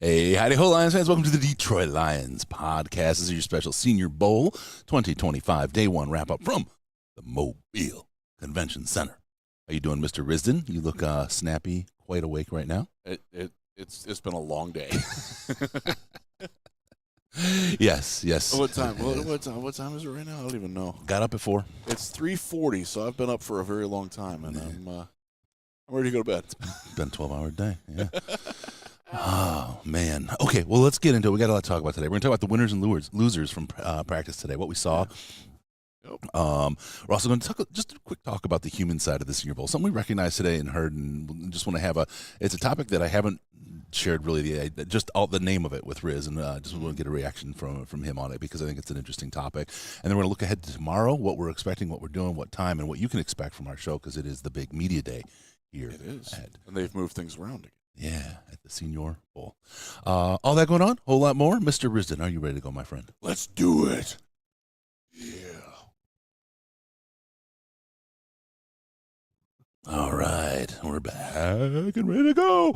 Hey, howdy ho, Lions fans. Welcome to the Detroit Lions podcast. This is your special Senior Bowl 2025 Day 1 wrap-up from the Mobile Convention Center. How you doing, Mr. Risden? You look snappy, quite awake right now. It's been a long day. Yes. What time? What time is it right now? I don't even know. Got up at 4. It's 3:40, so I've been up for a very long time, and I'm ready to go to bed. It's been a 12-hour day. Yeah. Oh, man. Okay, well, let's get into it. We got a lot to talk about today. We're going to talk about the winners and losers from practice today, what we saw. Yep. We're also going to talk just a quick talk about the human side of the Senior Bowl, something we recognized today and heard, and just want to have it's a topic that I haven't shared really just all the name of it with Riz, and just want to get a reaction from him on it because I think it's an interesting topic. And then we're going to look ahead to tomorrow, what we're expecting, what we're doing, what time, and what you can expect from our show because it is the big media day here. It is, and they've moved things around again. Yeah, at the Senior Bowl. All that going on, whole lot more. Mr. Risden, are you ready to go, my friend? Let's do it. Yeah. All right, we're back and ready to go.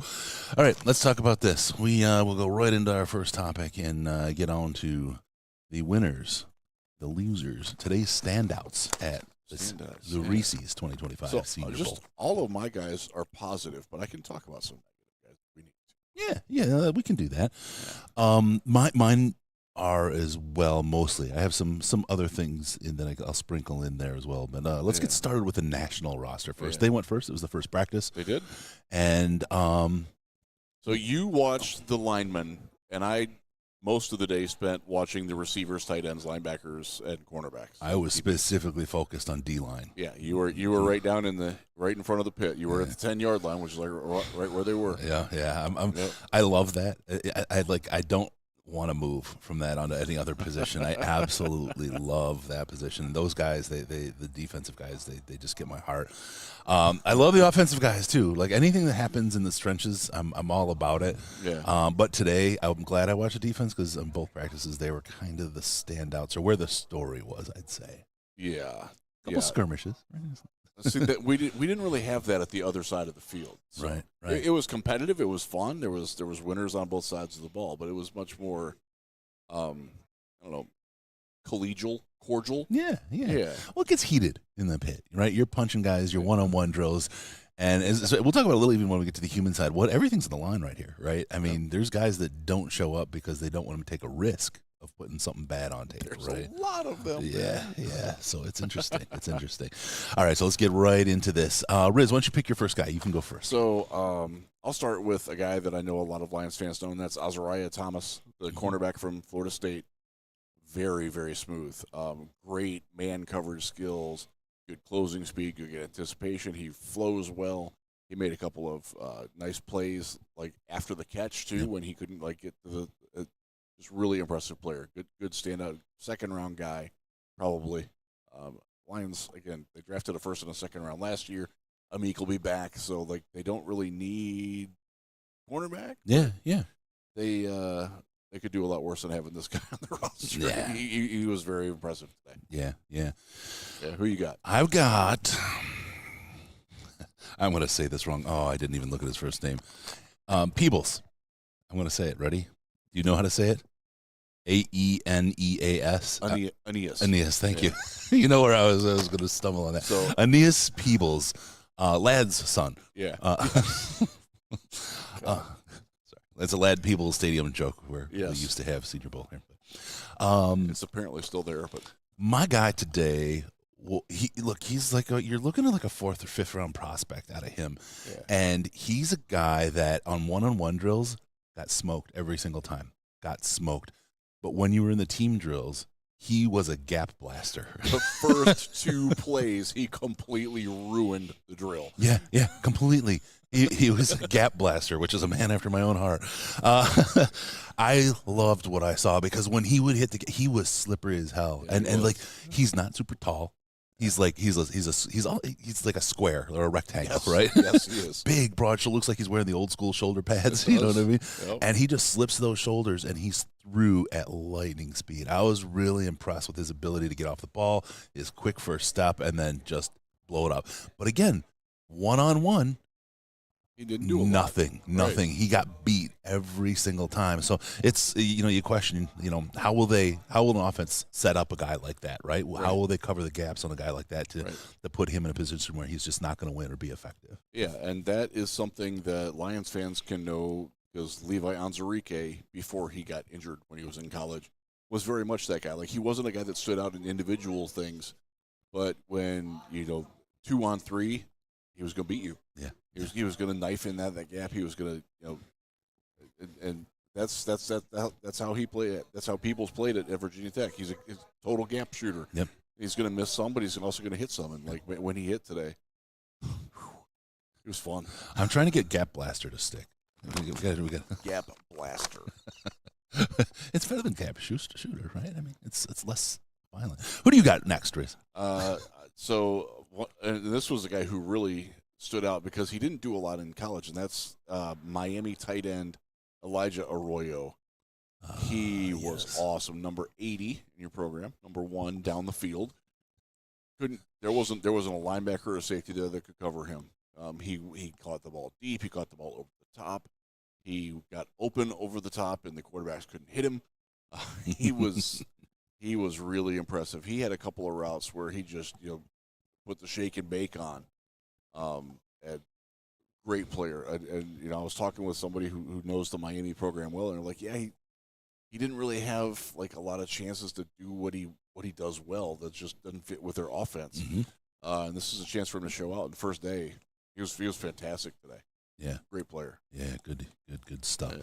All right, let's talk about this. We will go right into our first topic and get on to the winners, the losers, today's standouts at the Reese's 2025 Senior Bowl. All of my guys are positive, but I can talk about some negative guys if we need to. Yeah, we can do that. Mine are as well, mostly. I have some other things that I'll sprinkle in there as well. But let's get started with the national roster first. Yeah. They went first. It was the first practice. They did. And so you watched the linemen, and I most of the day spent watching the receivers, tight ends, linebackers, and cornerbacks. I was specifically focused on D-line. Yeah, you were right down right in front of the pit. You were at the 10-yard line, which is like right where they were. Yeah. Yep. I love that. I don't want to move from that onto any other position. I absolutely love that position. Those guys, the defensive guys, they just get my heart. I love the offensive guys too. Like anything that happens in the trenches, I'm all about it. Yeah. But today, I'm glad I watched the defense because on both practices they were kind of the standouts or where the story was. I'd say. Yeah. Couple skirmishes. See, that we didn't really have that at the other side of the field. So right. It was competitive. It was fun. There was winners on both sides of the ball, but it was much more, I don't know, cordial. Yeah. Well, it gets heated in the pit, right? You're punching guys, you're one-on-one drills, and we'll talk about it a little even when we get to the human side. Everything's on the line right here, right? I mean, there's guys that don't show up because they don't want to take a risk of putting something bad on tape, There's right? a lot of them. Yeah. So it's interesting. All right, so let's get right into this. Riz, why don't you pick your first guy? You can go first. So I'll start with a guy that I know a lot of Lions fans know, and that's Azariah Thomas, the cornerback from Florida State. Very, very smooth. Great man coverage skills, good closing speed, good anticipation. He flows well. He made a couple of nice plays, like after the catch too, when he couldn't get to the. Just really impressive player. Good standout. Second-round guy, probably. Lions, again, they drafted a first and a second round last year. Amik will be back, so they don't really need cornerback. Yeah. They could do a lot worse than having this guy on the roster. Yeah. He was very impressive today. Yeah. Who you got? I've got. I'm going to say this wrong. Oh, I didn't even look at his first name. Peebles. I'm going to say it. Ready? Do you know how to say it? Aeneas. Aeneas, thank you. You know where I was going to stumble on that. So Aeneas Peebles, lad's son. Yeah. Sorry. It's a Lad Peebles Stadium joke where we used to have Senior Bowl here. It's apparently still there, but my guy today. Well, he's like you're looking at like a 4th or 5th round prospect out of him, and he's a guy that on one-on-one drills got smoked every single time. Got smoked. But when you were in the team drills, he was a gap blaster. The first 2 plays, he completely ruined the drill. Yeah, completely. He was a gap blaster, which is a man after my own heart. I loved what I saw because when he would hit he was slippery as hell, and he's not super tall. He's like a square or a rectangle, right? Yes, he is. Big, broad shoulder. Looks like he's wearing the old school shoulder pads. You know what I mean? Yep. And he just slips those shoulders, and he's through at lightning speed. I was really impressed with his ability to get off the ball, his quick first step, and then just blow it up. But again, one-on-one, He didn't do a lot. Nothing. Right. He got beat every single time. So it's you question how will an offense set up a guy like that, right? How will they cover the gaps on a guy like that to put him in a position where he's just not going to win or be effective? Yeah, and that is something that Lions fans can know because Levi Onwuzurike, before he got injured when he was in college, was very much that guy. Like, he wasn't a guy that stood out in individual things, but when 2-on-3, he was going to beat you. Yeah. He was going to knife in that gap. He was going to, and that's how he played it. That's how Peoples played it at Virginia Tech. He's a total gap shooter. Yep. He's going to miss some, but he's also going to hit some. And like when he hit today, it was fun. I'm trying to get Gap Blaster to stick. We got Gap Blaster. It's better than Gap Shooter, right? I mean, it's less violent. Who do you got next, Riz? And this was a guy who really stood out because he didn't do a lot in college, and that's Miami tight end Elijah Arroyo. He was awesome. Number 80 in your program, number 1 down the field. There wasn't a linebacker or a safety there that could cover him. He caught the ball deep. He caught the ball over the top. He got open over the top, and the quarterbacks couldn't hit him. He was really impressive. He had a couple of routes where he just put the shake and bake on. And great player. And I was talking with somebody who knows the Miami program well, and they're like, yeah, he didn't really have like a lot of chances to do what he does well. That just doesn't fit with their offense. Mm-hmm. And this is a chance for him to show out. And the first day, he was fantastic today. Yeah, great player. Yeah, good stuff.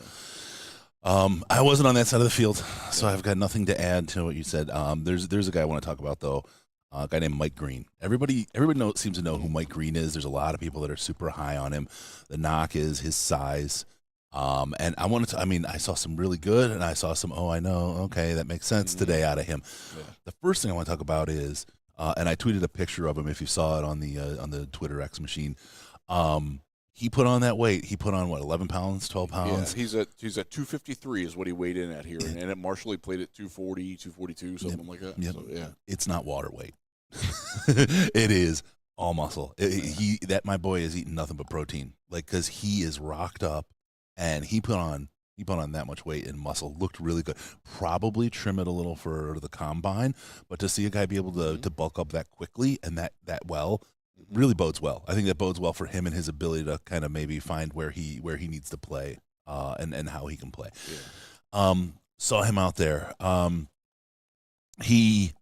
Yeah. I wasn't on that side of the field, so I've got nothing to add to what you said. There's a guy I want to talk about though. A guy named Mike Green. Everybody seems to know who Mike Green is. There's a lot of people that are super high on him. The knock is his size. And I saw some really good, and I saw some, I know, okay, that makes sense today out of him. Yeah. The first thing I want to talk about is, and I tweeted a picture of him if you saw it on the Twitter X machine. He put on that weight. He put on, 11 pounds, 12 pounds? Yeah, he's at 253 is what he weighed in at here. And at Marshall, he played at 240, 242, something like that. Yep. So, yeah. It's not water weight. It is all muscle. My boy is eating nothing but protein, because he is rocked up, and he put on that much weight and muscle. Looked really good. Probably trim it a little for the combine, but to see a guy be able to bulk up that quickly and that well really bodes well. I think that bodes well for him and his ability to kind of maybe find where he needs to play and how he can play. Yeah. Saw him out there. He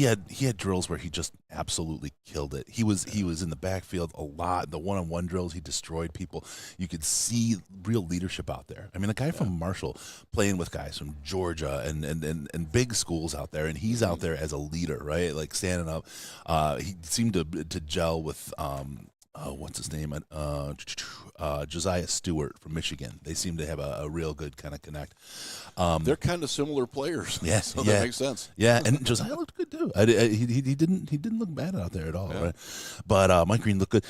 had drills where he just absolutely killed it. He was in the backfield a lot. The one-on-one drills, he destroyed people. You could see real leadership out there. I mean, a guy from Marshall playing with guys from Georgia and big schools out there, and he's out there as a leader, right? Like standing up. He seemed to gel with what's his name? Josiah Stewart from Michigan. They seem to have a real good kind of connect. They're kind of similar players. Yeah, so that makes sense. Yeah, and Josiah looked good too. He didn't look bad out there at all. Yeah. Right? But Mike Green looked good.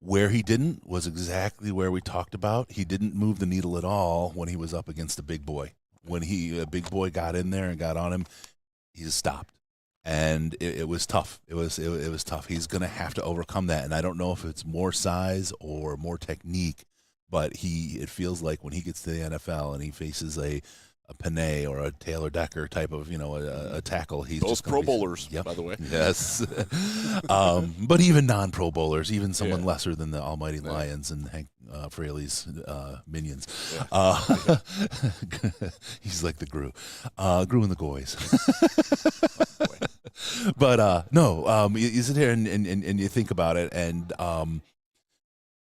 Where he didn't was exactly where we talked about. He didn't move the needle at all when he was up against a big boy. When a big boy got in there and got on him, he just stopped. And it was tough. It was tough. He's going to have to overcome that. And I don't know if it's more size or more technique, but it feels like when he gets to the NFL and he faces a Panay or a Taylor Decker type of, a tackle. He's both just Pro Bowlers, by the way. Yes. But even non-Pro Bowlers, even someone lesser than the Almighty Lions and Hank Fraley's minions. Yeah. He's like the Gru and the Goys. But you sit here and you think about it, and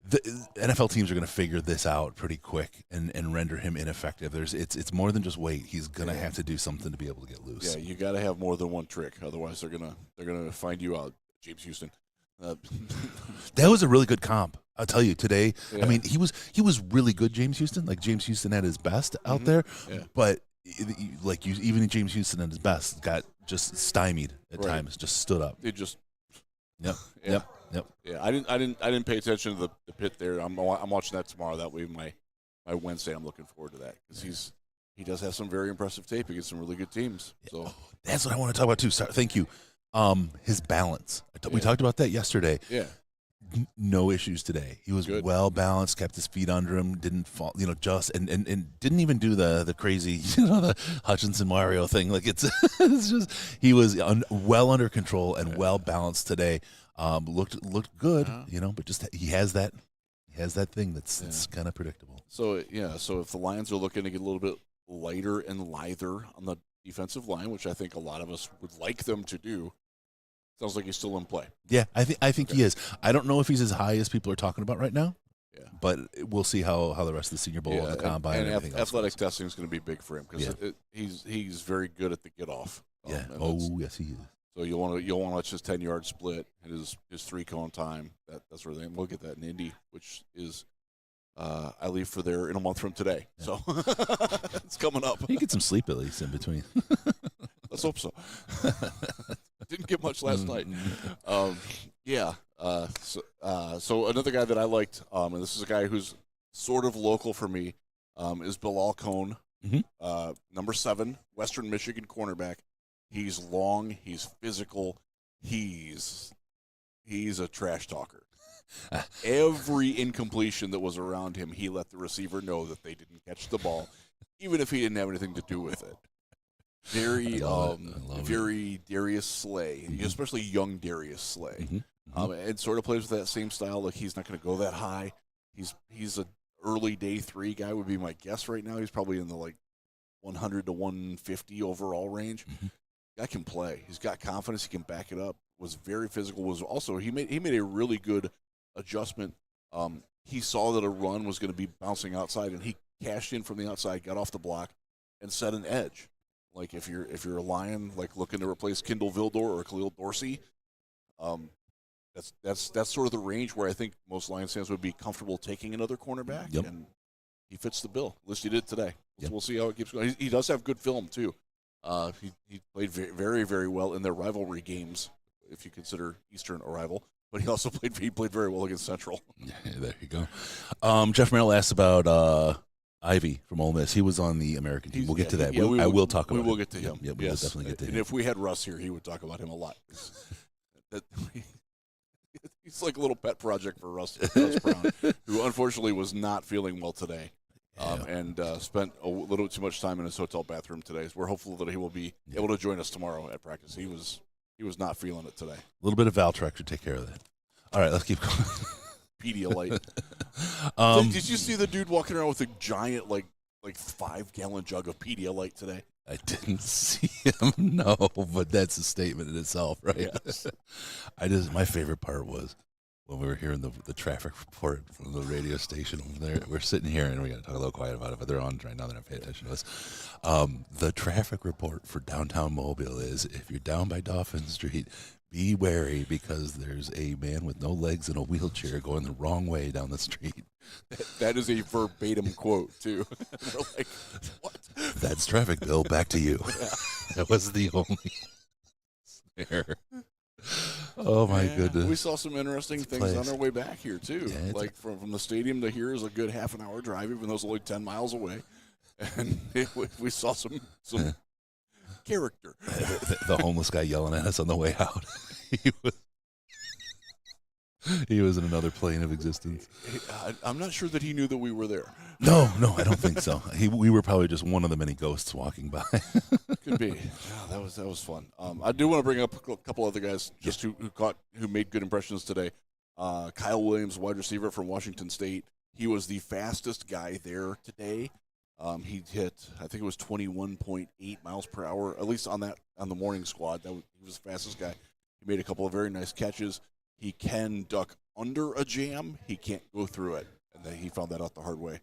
the NFL teams are going to figure this out pretty quick and render him ineffective. It's more than just weight. He's going to have to do something to be able to get loose. Yeah, you got to have more than one trick, otherwise they're gonna find you out. James Houston. That was a really good comp. I'll tell you today. Yeah. I mean, he was really good, James Houston. Like James Houston at his best out there, but even James Houston at his best got just stymied at times. Just stood up. It just. Yep. Yeah. Yep. Yep. Yeah, I didn't pay attention to the pit there. I'm watching that tomorrow. That way, my Wednesday, I'm looking forward to that because he does have some very impressive tape against some really good teams. So that's what I want to talk about too. Thank you. His balance. We talked about that yesterday. Yeah. no issues today. He was Good. well balanced, kept his feet under him, didn't fall, just and didn't even do the crazy, the Hutchinson Mario thing. Like it's just he was well under control and well balanced today. Looked good, but just he has that thing that's kind of predictable. So if the Lions are looking to get a little bit lighter and lither on the defensive line, which I think a lot of us would like them to do, sounds like he's still in play. Yeah, I think he is. I don't know if he's as high as people are talking about right now. Yeah, but we'll see how the rest of the Senior Bowl and the combine and everything else athletic goes. testing is going to be big for him because he's very good at the get off. Yes, he is. So you'll want to watch his 10-yard split and his 3-cone time, that sort of thing. We'll get that in Indy, which is I leave for there in a month from today. Yeah. So it's coming up. You get some sleep at least in between. Let's hope so. Didn't get much last night. So another guy that I liked, and this is a guy who's sort of local for me, is Bill Alcone, number 7, Western Michigan cornerback. He's long. He's physical. He's a trash talker. Every incompletion that was around him, he let the receiver know that they didn't catch the ball, even if he didn't have anything to do with it. Very Darius Slay, especially young Darius Slay, and sort of plays with that same style. Like he's not going to go that high. He's an early day 3 guy would be my guess right now. He's probably in the 100 to 150 overall range. Guy can play. He's got confidence. He can back it up. Was very physical. Was also he made a really good adjustment. He saw that a run was going to be bouncing outside, and he cashed in from the outside, got off the block, and set an edge. Like if you're a Lion looking to replace Kendall Vildor or Khalil Dorsey, that's sort of the range where I think most Lions fans would be comfortable taking another cornerback. Yep. And he fits the bill. At least he did today. Yep. We'll see how it keeps going. He does have good film too. He played very, very well in their rivalry games, if you consider Eastern a rival. But he also played very well against Central. Yeah, there you go. Jeff Merrill asked about Ivy from Ole Miss. He was on the American team. We'll get to that. I will talk about him. We will get to him. Yeah, we will definitely get to him. And if we had Russ here, he would talk about him a lot. He's like a little pet project for Russ Brown, who unfortunately was not feeling well today. And spent a little too much time in his hotel bathroom today. So we're hopeful that he will be able to join us tomorrow at practice. He was not feeling it today. A little bit of Valtrex should take care of that. All right, let's keep going. Pedialyte. Did you see the dude walking around with a giant, like 5-gallon jug of Pedialyte today? I didn't see him, no, but that's a statement in itself, right? Yes. My favorite part was when we were hearing the traffic report from the radio station over there. We're sitting here, and we got to talk a little quiet about it, but they're on right now. They're not paying attention to us. The traffic report for downtown Mobile is, if you're down by Dauphin Street, be wary because there's a man with no legs in a wheelchair going the wrong way down the street. That is a verbatim quote, too. We're like, what? That's traffic, Bill. Back to you. Yeah. That was the only snare. Oh, my goodness. We saw some interesting things on our way back here, too. Yeah, from the stadium to here is a good half an hour drive, even though it's only 10 miles away. And we saw some character. The homeless guy yelling at us on the way out. He was in another plane of existence. I'm not sure that he knew that we were there. No, I don't think so. We were probably just one of the many ghosts walking by. Could be. Yeah, that was fun. I do want to bring up a couple other guys just who made good impressions today. Kyle Williams, wide receiver from Washington State. He was the fastest guy there today. He hit, I think it was 21.8 miles per hour, at least on the morning squad. He was the fastest guy. He made a couple of very nice catches. He can duck under a jam. He can't go through it, and he found that out the hard way.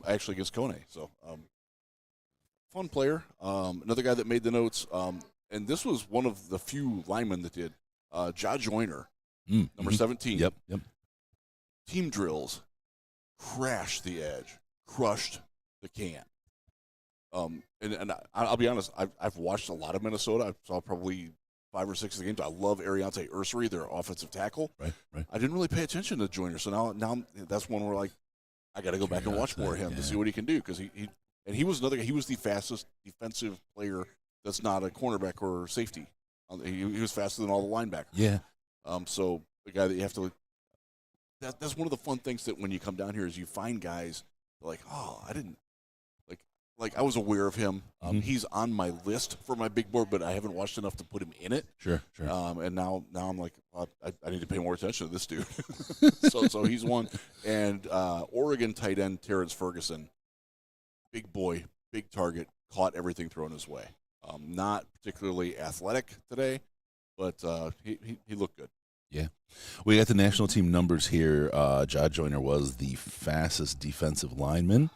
Actually against Kone. So, fun player. Another guy that made the notes, and this was one of the few linemen that did. Ja Joyner, number 17. Yep. Team drills, crashed the edge, crushed the can. And I'll be honest, I've watched a lot of Minnesota. I saw probably 5 or 6 of the games. I love Ariante Ursary, their offensive tackle. Right. I didn't really pay attention to Joyner, so now that's one where I got to go back and watch more of him to see what he can do because he was another guy. He was the fastest defensive player that's not a cornerback or safety. He was faster than all the linebackers. Yeah. So the guy that you have to that's one of the fun things that when you come down here is you find guys like, oh, I didn't like I was aware of him. He's on my list for my big board, but I haven't watched enough to put him in it. Sure. And now I'm like, I need to pay more attention to this dude. so he's one. And Oregon tight end Terrence Ferguson, big boy, big target, caught everything thrown his way. Not particularly athletic today, but he looked good. Yeah. We got the national team numbers here. Ja Joyner was the fastest defensive lineman,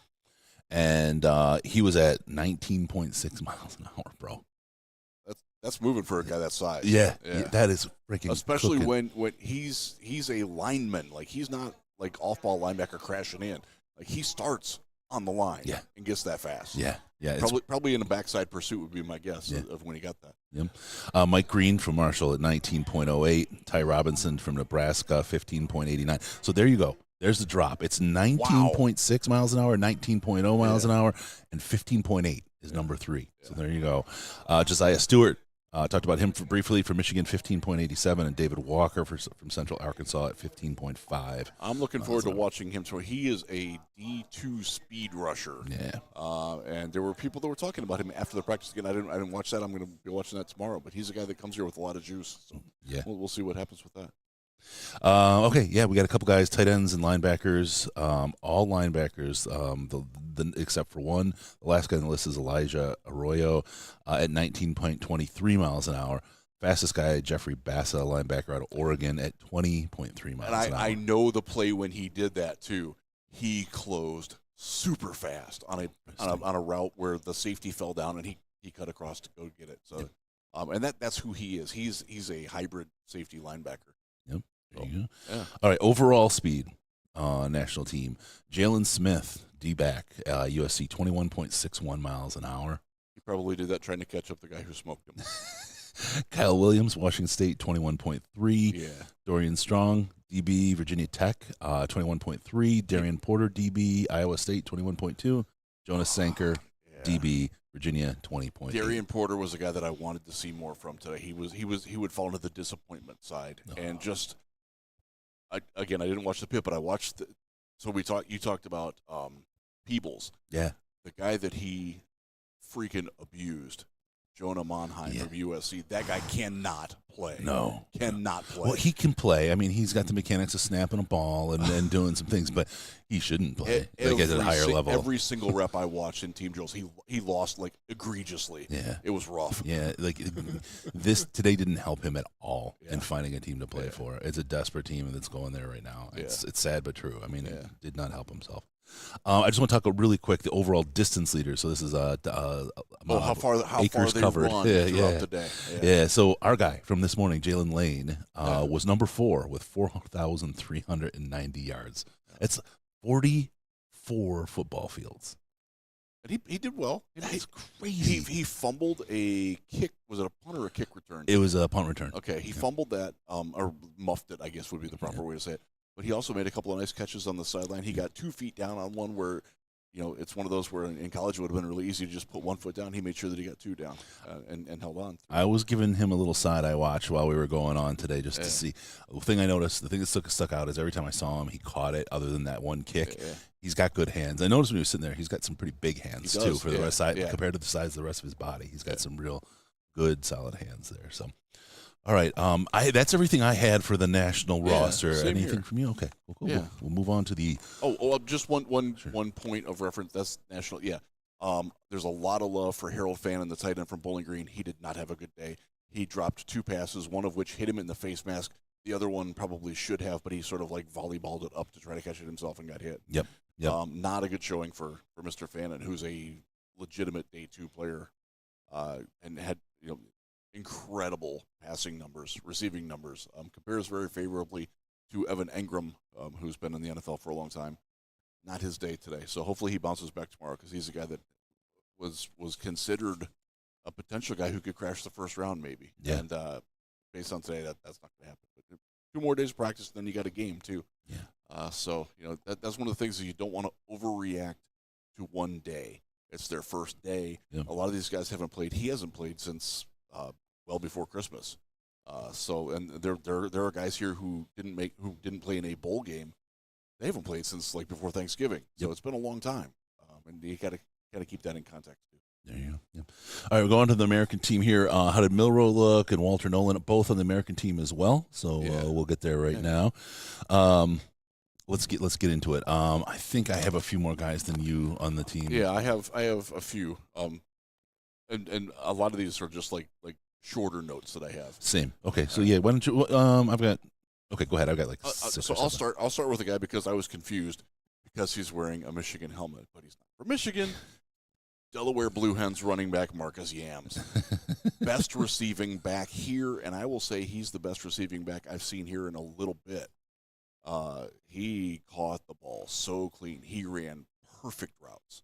and he was at 19.6 miles an hour, bro. That's moving for a guy that size. Yeah. That is freaking especially cooking. when he's a lineman. Like, he's not like off-ball linebacker crashing in. Like, he starts on the line and gets that fast. Yeah. Probably in a backside pursuit would be my guess of when he got that. Yep. Mike Green from Marshall at 19.08. Ty Robinson from Nebraska, 15.89. So there you go. There's the drop. It's 19.6 miles an hour, 19.0 miles an hour, and 15.8 is number 3. So there you go. Josiah Stewart, talked about him briefly for Michigan, 15.87, and David Walker from Central Arkansas at 15.5. I'm looking forward to watching him. So he is a D2 speed rusher. Yeah. And there were people that were talking about him after the practice again. I didn't watch that. I'm going to be watching that tomorrow. But he's a guy that comes here with a lot of juice. So we'll see what happens with that. Okay, we got a couple guys, tight ends and linebackers, all linebackers, except for one. The last guy on the list is Elijah Arroyo at 19.23 miles an hour. Fastest guy, Jeffrey Bassa, linebacker out of Oregon, at 20.3 miles an hour. I know the play when he did that, too. He closed super fast on a route where the safety fell down, and he cut across to go get it. So, and that's who he is. He's a hybrid safety linebacker. Yep. There you go. Yeah. All right, overall speed, national team. Jalen Smith, D-back, USC, 21.61 miles an hour. He probably did that trying to catch up the guy who smoked him. Kyle Williams, Washington State, 21.3. Yeah. Dorian Strong, DB, Virginia Tech, 21.3. Darian Porter, DB, Iowa State, 21.2. Jonas Sanker, DB, Virginia, 20.8. Darian Porter was a guy that I wanted to see more from today. He would fall into the disappointment side, and just again, I didn't watch the pit, but I watched the. So you talked about Peebles. Yeah, the guy that he freaking abused, Jonah Monheim of USC. That guy cannot play. No. Cannot play. Well, he can play. I mean, he's got the mechanics of snapping a ball and doing some things, but he shouldn't play at a higher level. Every single rep I watched in team drills, he lost like egregiously. Yeah. It was rough. Yeah, like this today didn't help him at all in finding a team to play for. It's a desperate team that's going there right now. It's sad but true. I mean, it did not help himself. I just want to talk really quick the overall distance leader. So this is how far acres they covered run throughout the day. Yeah. So our guy from this morning, Jalen Lane, was number 4 with 4,390 yards. It's 44 football fields. And he did well. That's crazy. He fumbled a kick. Was it a punt or a kick return? It was a punt return. Okay, he fumbled that, or muffed it, I guess would be the proper way to say it. But he also made a couple of nice catches on the sideline. He got 2 feet down on one where, it's one of those where in college it would have been really easy to just put 1 foot down. He made sure that he got 2 down and held on. I was giving him a little side-eye watch while we were going on today just to see. The thing I noticed, the thing that stuck out is every time I saw him, he caught it other than that one kick. Yeah. He's got good hands. I noticed when he was sitting there, he's got some pretty big hands, too, for the rest compared to the size of the rest of his body. He's got some real good, solid hands there. So, all right, that's everything I had for the national roster. Anything here. from you? Okay, cool. We'll move on to the. Just one point of reference. That's national. Yeah, there's a lot of love for Harold Fannin, the tight end from Bowling Green. He did not have a good day. He dropped 2 passes, one of which hit him in the face mask. The other one probably should have, but he sort of like volleyballed it up to try to catch it himself and got hit. Yep. Not a good showing for Mr. Fannin, who's a legitimate day 2 player, and had incredible passing numbers, receiving numbers. Compares very favorably to Evan Engram, who's been in the NFL for a long time. Not his day today, so hopefully he bounces back tomorrow because he's a guy that was considered a potential guy who could crash the first round maybe. Yeah. And based on today, that's not going to happen. But 2 more days of practice, then you got a game too. Yeah. So that's one of the things that you don't want to overreact to one day. It's their first day. Yeah. A lot of these guys haven't played. He hasn't played since well before Christmas. And there are guys here who didn't play in a bowl game they haven't played since like before Thanksgiving. So Yep. it's been a long time, and you got to keep that in context too. There you go. Yep. All right, we're going to the American team here. How did Milroe look and Walter Nolan both on the American team as well? So we'll get there right now. Let's get into it. I think I have a few more guys than you on the team. Yeah, I have a few. And a lot of these are just like shorter notes that I have. Same. Okay, so yeah, why don't you? I've got. Okay, go ahead. I've got like six. So or seven. I'll start with a guy because I was confused because he's wearing a Michigan helmet, but he's not from Michigan. Delaware Blue Hens running back Marcus Yams, best receiving back here, and I will say he's the best receiving back I've seen here in a little bit. He caught the ball so clean. He ran perfect routes.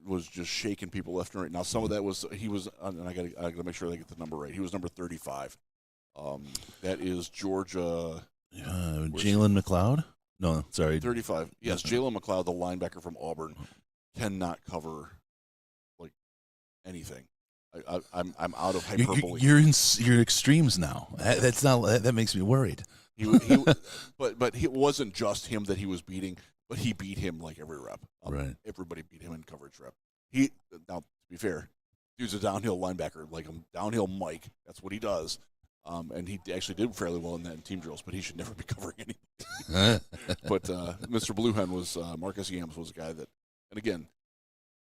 Was just shaking people left and right. Now some of that was he was, and I gotta make sure I get the number right. He was number 35. That is Georgia. Jalen McLeod. No, sorry. 35. Yes, Jalen McLeod, the linebacker from Auburn, cannot cover like anything. I'm out of hyperbole. You're in your extremes now. That's not. That makes me worried. But it wasn't just him that he was beating, but he beat him like every rep. Right. Everybody beat him in coverage rep. Now to be fair, dude's a downhill linebacker, like a downhill Mike. That's what he does. And he actually did fairly well in that in team drills, but he should never be covering anything. But Mr. Blue Hen was Marcus Yams was a guy that, and again,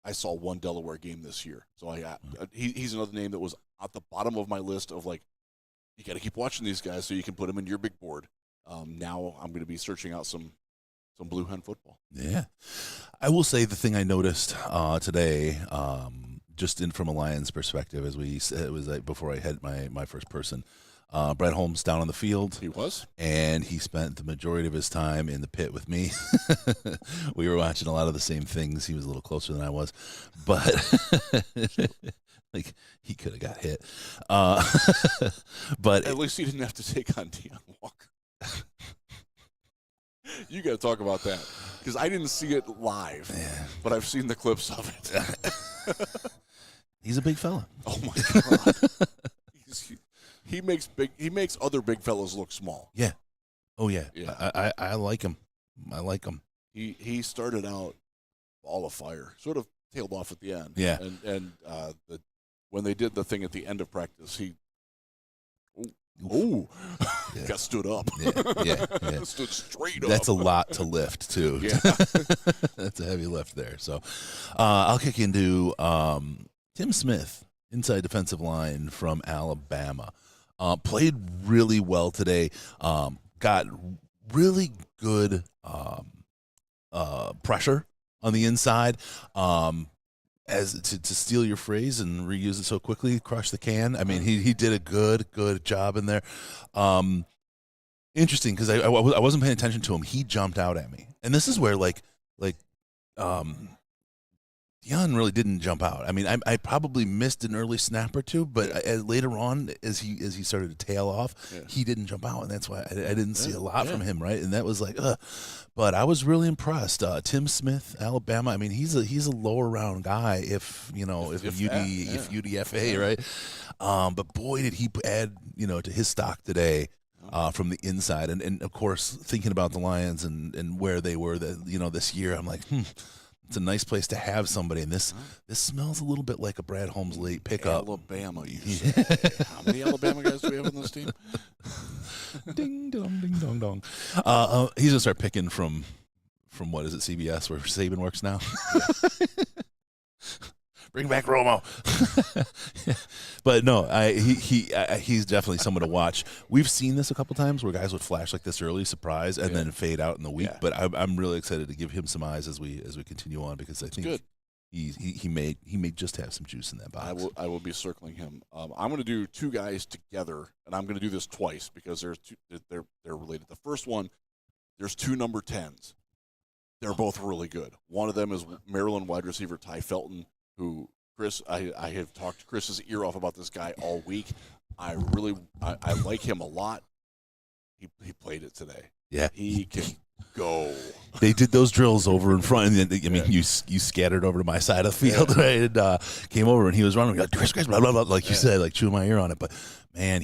I saw one Delaware game this year, so he's another name that was at the bottom of my list of like, you got to keep watching these guys so you can put them in your big board. Now I'm going to be searching out some Blue Hen football. Yeah, I will say the thing I noticed today, just from a Lions perspective, it was like before I had my first person. Brett Holmes down on the field. He was. And he spent the majority of his time in the pit with me. We were watching a lot of the same things. He was a little closer than I was. But like he could have got hit. But at least he didn't have to take on Deion Walker. You got to talk about that. Because I didn't see it live, but I've seen the clips of it. He's a big fella. Oh, my God. He makes other big fellas look small. Yeah. Oh yeah. Yeah. I like him. I like him. He started out ball of fire, sort of tailed off at the end. Yeah. And when they did the thing at the end of practice, he got stood up. Yeah. Stood straight up. That's a lot to lift too. Yeah. That's a heavy lift there. So I'll kick into Tim Smith, inside defensive line from Alabama. Played really well today. Got really good pressure on the inside. As to steal your phrase and reuse it so quickly, crush the can. I mean, he did a good job in there. Interesting because I wasn't paying attention to him. He jumped out at me, and this is where Deion really didn't jump out. I mean, I probably missed an early snap or two, but later on, as he started to tail off, he didn't jump out, and that's why I didn't see a lot from him, right? And that was like, but I was really impressed. Tim Smith, Alabama. I mean, he's a lower round guy, if UDFA, right? But boy, did he add to his stock today. From the inside, and of course, thinking about the Lions and where they were this year, I'm like, it's a nice place to have somebody, and this smells a little bit like a Brad Holmes late pickup. Alabama, you say. How many Alabama guys do we have on this team? Ding dong, ding dong dong. He's gonna start picking from what is it, CBS, where Saban works now. Bring back Romo. But no, he's definitely someone to watch. We've seen this a couple times where guys would flash like this early, surprise, and then fade out in the week. But I'm really excited to give him some eyes as we continue on, because I think he may just have some juice in that box. I will be circling him. I'm going to do two guys together, and I'm going to do this twice because they're related. The first one, there's two number 10s. They're both really good. One of them is Maryland wide receiver Ty Felton, who Chris, I have talked Chris's ear off about this guy all week. I like him a lot. He played it today. Yeah, he can go. They did those drills over in front, and I mean, you scattered over to my side of the field, right? And came over, and he was running, like, Chris, blah blah blah, like you said, like chewing my ear on it. But Man,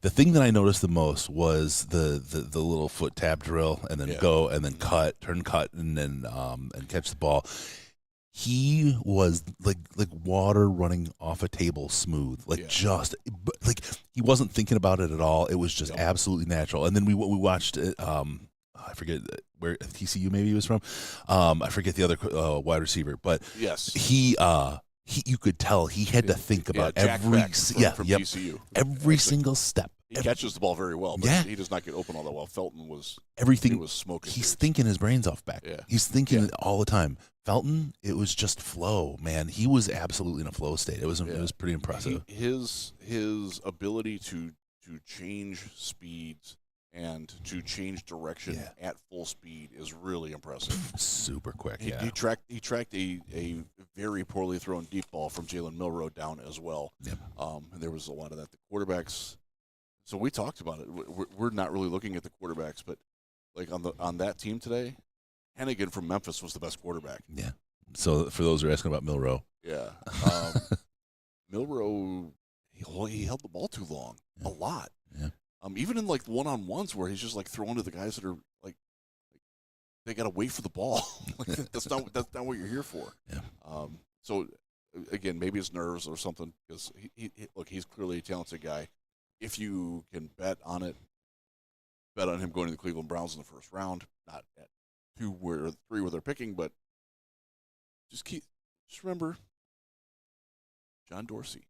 the thing that I noticed the most was the little foot tap drill and then go and then cut and then and catch the ball. He was like water running off a table smooth, just like he wasn't thinking about it at all. It was just absolutely natural. And then we watched it. I forget where TCU maybe he was from. I forget the other wide receiver, but yes, he you could tell he had to think about every from TCU. every single step. He catches the ball very well, but he does not get open all that well. Felton was everything. He was smoking. He's thinking his brains off back. Yeah. He's thinking it all the time. Felton, it was just flow, man. He was absolutely in a flow state. It was pretty impressive. His ability to change speeds and to change direction at full speed is really impressive. Super quick. He tracked a very poorly thrown deep ball from Jalen Milroe down as well. Yep. There was a lot of that. The quarterbacks. So we talked about it. We're not really looking at the quarterbacks, but like on that team today, Hennigan from Memphis was the best quarterback. Yeah. So for those who are asking about Milroe. Yeah. Milroe, he held the ball too long. A lot. Yeah. Even in like one-on-ones where he's just like throwing to the guys that are like they got to wait for the ball. that's not what you're here for. Yeah. So again, maybe it's nerves or something because he's clearly a talented guy. If you can bet on him going to the Cleveland Browns in the first round, not at 2 or 3 where they're picking, but just remember John Dorsey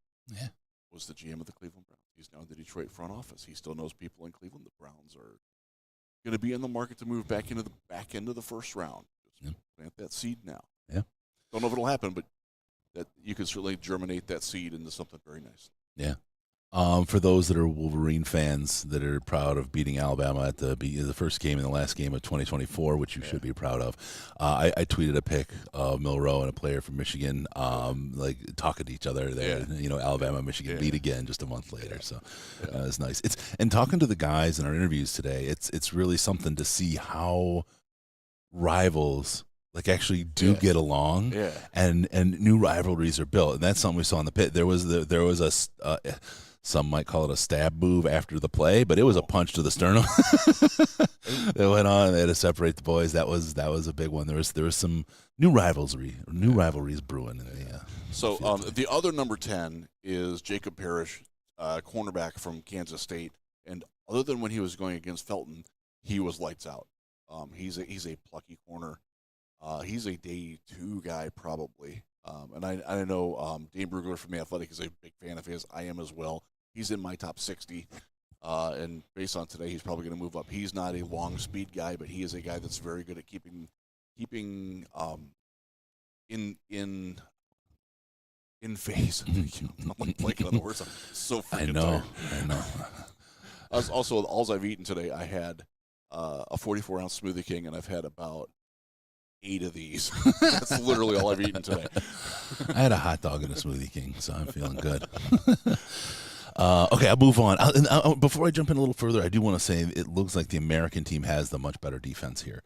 was the GM of the Cleveland Browns. He's now in the Detroit front office. He still knows people in Cleveland. The Browns are going to be in the market to move back into the back end of the first round. Just plant that seed now. Yeah. Don't know if it'll happen, but that you can certainly germinate that seed into something very nice. Yeah. For those that are Wolverine fans that are proud of beating Alabama at the first game and the last game of 2024, which you should be proud of, I tweeted a pic of Milroe and a player from Michigan, like talking to each other there. Alabama, Michigan beat again just a month later, so it's nice. And talking to the guys in our interviews today, it's really something to see how rivals actually do get along, and new rivalries are built, and that's something we saw in the pit. There was a some might call it a stab move after the play, but it was a punch to the sternum that went on. They had to separate the boys. That was a big one. There was some new rivalries brewing in the So the other number 10 is Jacob Parrish, cornerback from Kansas State, and other than when he was going against Felton, he was lights out. He's a plucky corner. He's a day 2 guy probably. And I know Dane Brugler from The Athletic is a big fan of his. I am as well. He's in my top 60. And based on today, he's probably going to move up. He's not a long speed guy, but he is a guy that's very good at keeping in phase. I'm like blanking on the words. I'm so freaking tired. I know. Also, all I've eaten today, I had a 44-ounce Smoothie King, and I've had about 8 of these. That's literally all I've eaten today. I had a hot dog and a Smoothie King, so I'm feeling good. Okay, I'll move on. Before I jump in a little further, I do want to say it looks like the American team has the much better defense here.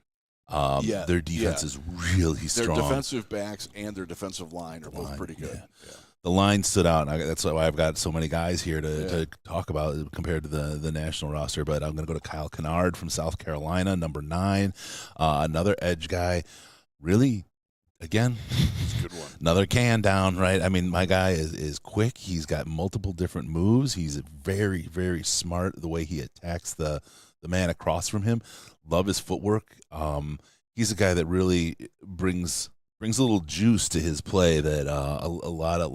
Their defense is really strong. Their defensive backs and their defensive line are both pretty good. Yeah. The line stood out, and that's why I've got so many guys here to talk about compared to the national roster. But I'm going to go to Kyle Kennard from South Carolina, number 9, another edge guy. Really, again, it's a good one. Another can down, right? I mean, my guy is quick. He's got multiple different moves. He's very, very smart the way he attacks the man across from him. Love his footwork. He's a guy that really brings a little juice to his play that a lot of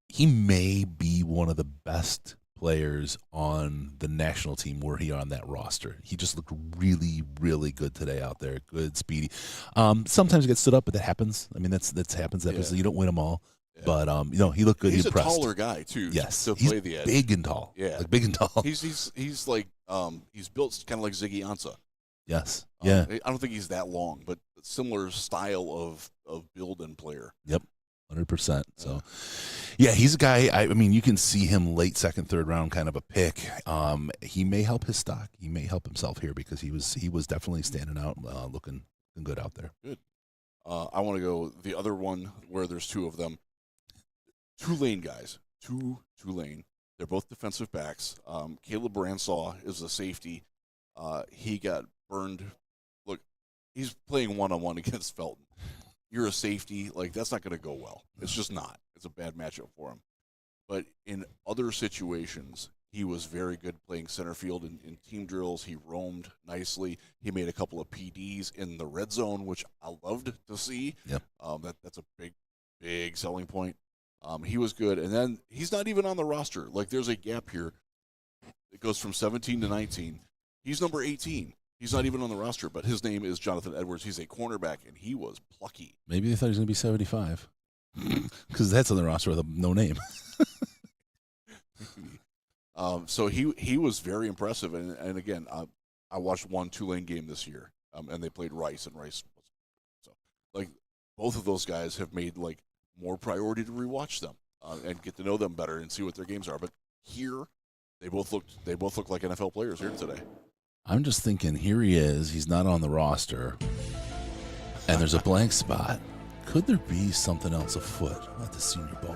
he may be one of the best players on the national team were he on that roster. He just looked really, really good today out there. Good, speedy. Sometimes he gets stood up, but that happens. I mean, that happens. You don't win them all. Yeah. But he looked good. He's he a taller guy too. Yes, to play the edge. Big and tall. Yeah, big and tall. He's like he's built kind of like Ziggy Ansah. Yes. Yeah. I don't think he's that long, but similar style of build and player. Yep. 100%. So, yeah, he's a guy. I mean, you can see him late second, third round, kind of a pick. He may help his stock. He may help himself here because he was definitely standing out, looking good out there. Good. I want to go the other one where there's 2 of them. Tulane guys. Tulane. They're both defensive backs. Caleb Bransaw is a safety. He got burned. Look, he's playing one-on-one against Felton. You're a safety. Like, that's not going to go well. It's just not. It's a bad matchup for him. But in other situations, he was very good playing center field in team drills. He roamed nicely. He made a couple of PDs in the red zone, which I loved to see. Yep. That's a big selling point. He was good. And then he's not even on the roster. Like, there's a gap here. It goes from 17 to 19. He's number 18. He's not even on the roster, but his name is Jonathan Edwards. He's a cornerback, and he was plucky. Maybe they thought he was going to be 75. Because that's on the roster with no name. So he was very impressive. And again, I watched one Tulane game this year, and they played Rice, and Rice was so. Like, both of those guys have made, like, more priority to rewatch them and get to know them better and see what their games are. But here, they both look like NFL players here today. I'm just thinking, here he is. He's not on the roster, and there's a blank spot. Could there be something else afoot at the Senior Bowl?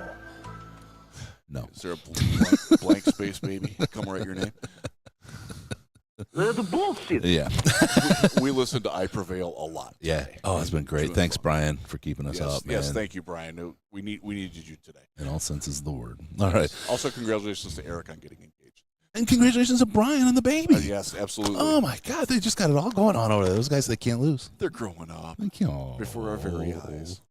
No. Is there a blank space, baby? Come write your name. The bullshit. Yeah. We listened to I Prevail a lot Yeah. today. Oh, it's been great. Thanks, Brian, for keeping us up, man. Yes, thank you, Brian. We needed you today. In all senses of the word. All right. Also, congratulations to Eric on getting engaged. And congratulations to Brian and the baby. Yes, absolutely. Oh, my God. They just got it all going on over there. Those guys, they can't lose. They're growing up Oh. before our very eyes.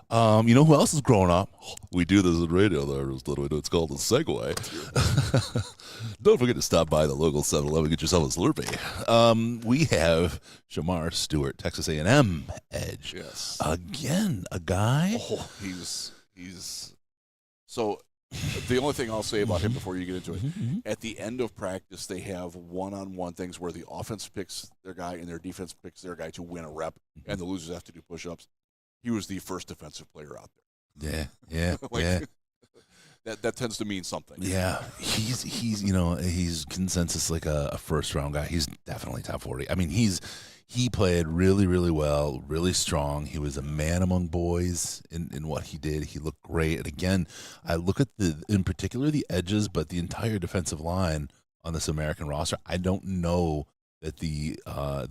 You know who else is growing up? We do this in radio. It's called a segue. Don't forget to stop by the local 7-Eleven. Get yourself a Slurpee. We have Shamar Stewart, Texas A&M edge. Yes. Again, a guy. Oh, he's so. The only thing I'll say about him before you get into it, at the end of practice, they have one-on-one things where the offense picks their guy and their defense picks their guy to win a rep, and the losers have to do push-ups. He was the first defensive player out there. Yeah. Like, that tends to mean something. Yeah, he's consensus like a first round guy. He's definitely top 40. I mean, he played really, really well, really strong. He was a man among boys in what he did. He looked great. And again, I look at in particular the edges, but the entire defensive line on this American roster. I don't know that the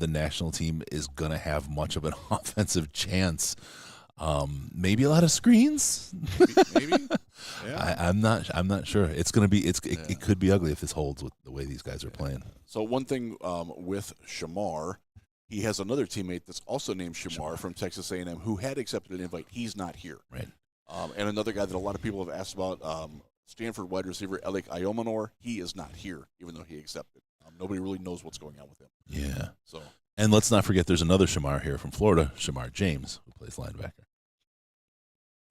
national team is going to have much of an offensive chance. Maybe a lot of screens. Maybe. Yeah. I'm not sure. It's going to be. It could be ugly if this holds with the way these guys are playing. So one thing with Shamar, he has another teammate that's also named Shamar from Texas A&M who had accepted an invite. He's not here. Right. And another guy that a lot of people have asked about, Stanford wide receiver Alec Iomanor. He is not here, even though he accepted. Nobody really knows what's going on with him. Yeah. So. And let's not forget, there's another Shamar here from Florida, Shamar James, who plays linebacker.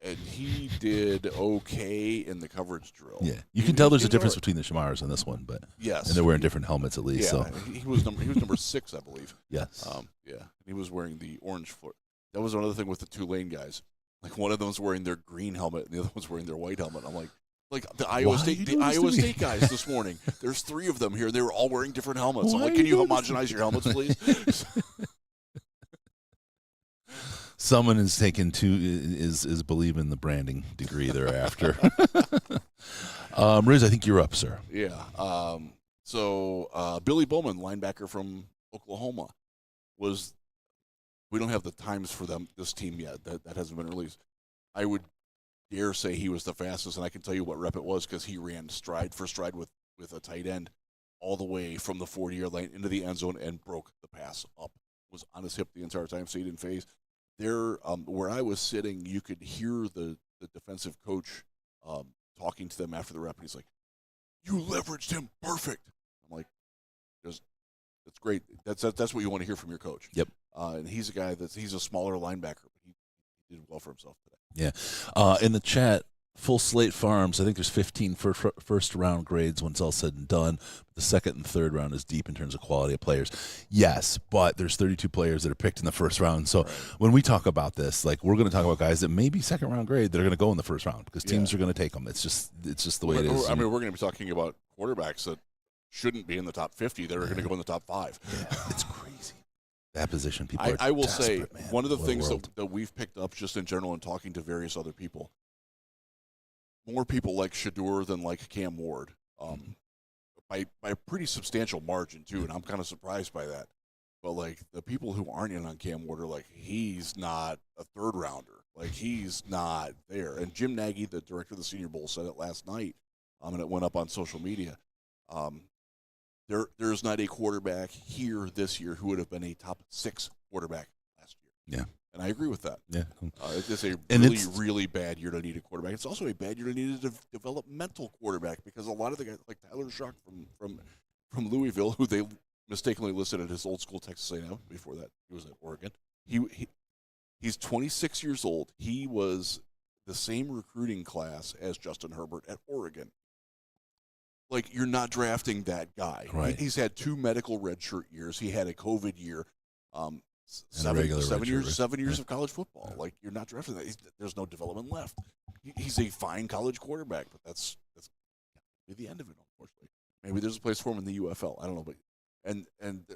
And he did okay in the coverage drill. Yeah, you can tell there's a difference between the Shamars and this one, but yes, and they're wearing different helmets at least. Yeah, So he was number 6, I believe. yes, yeah, he was wearing the orange foot. That was another thing with the Tulane guys. Like, one of them was wearing their green helmet, and the other one's wearing their white helmet. I'm like the Iowa State guys this morning. There's 3 of them here. They were all wearing different helmets. I'm like, can you homogenize your helmets, please? someone is taking is believing the branding degree thereafter. Riz, I think you're up, sir. Yeah. So Billy Bowman, linebacker from Oklahoma, we don't have the times for this team yet. That hasn't been released. I would dare say he was the fastest, and I can tell you what rep it was because he ran stride for stride with a tight end all the way from the 40-yard line into the end zone and broke the pass up. Was on his hip the entire time, so he didn't phase. There, where I was sitting, you could hear the defensive coach talking to them after the rep, and he's like, "You leveraged him perfect." I'm like, "That's great. That's what you want to hear from your coach." Yep. And he's a guy he's a smaller linebacker, but he did well for himself today. Yeah. In the chat, Full Slate Farms, I think there's 15 first round grades when it's all said and done. The second and third round is deep in terms of quality of players. Yes, but there's 32 players that are picked in the first round. So when we talk about this, like, we're going to talk about guys that maybe second round grade that are going to go in the first round because teams are going to take them. It's just the way it is. I mean, we're going to be talking about quarterbacks that shouldn't be in the top 50. They're going to go in the top 5. Yeah, it's crazy. That position, people are I will desperate, say, man. one of the What a things world. that we've picked up just in general and talking to various other people, more people like Shador than like Cam Ward, by a pretty substantial margin too, and I'm kind of surprised by that. But like the people who aren't in on Cam Ward are like, he's not a third rounder, like he's not there. And Jim Nagy, the director of the Senior Bowl, said it last night, and it went up on social media. There's not a quarterback here this year who would have been a top 6 quarterback last year. Yeah. And I agree with that. Yeah. It's a And really, it's- really bad year to need a quarterback. It's also a bad year to need a developmental quarterback because a lot of the guys, like Tyler Shock from Louisville, who they mistakenly listed at his old school Texas A&M before that he was at Oregon. He's 26 years old. He was the same recruiting class as Justin Herbert at Oregon. Like, you're not drafting that guy. Right. He's had 2 medical redshirt years. He had a COVID year. regular Seven redshirt, years right? of college football. Yeah. Like, you're not drafting that. There's no development left. He's a fine college quarterback, but that's the end of it, unfortunately. Maybe there's a place for him in the UFL. I don't know, but and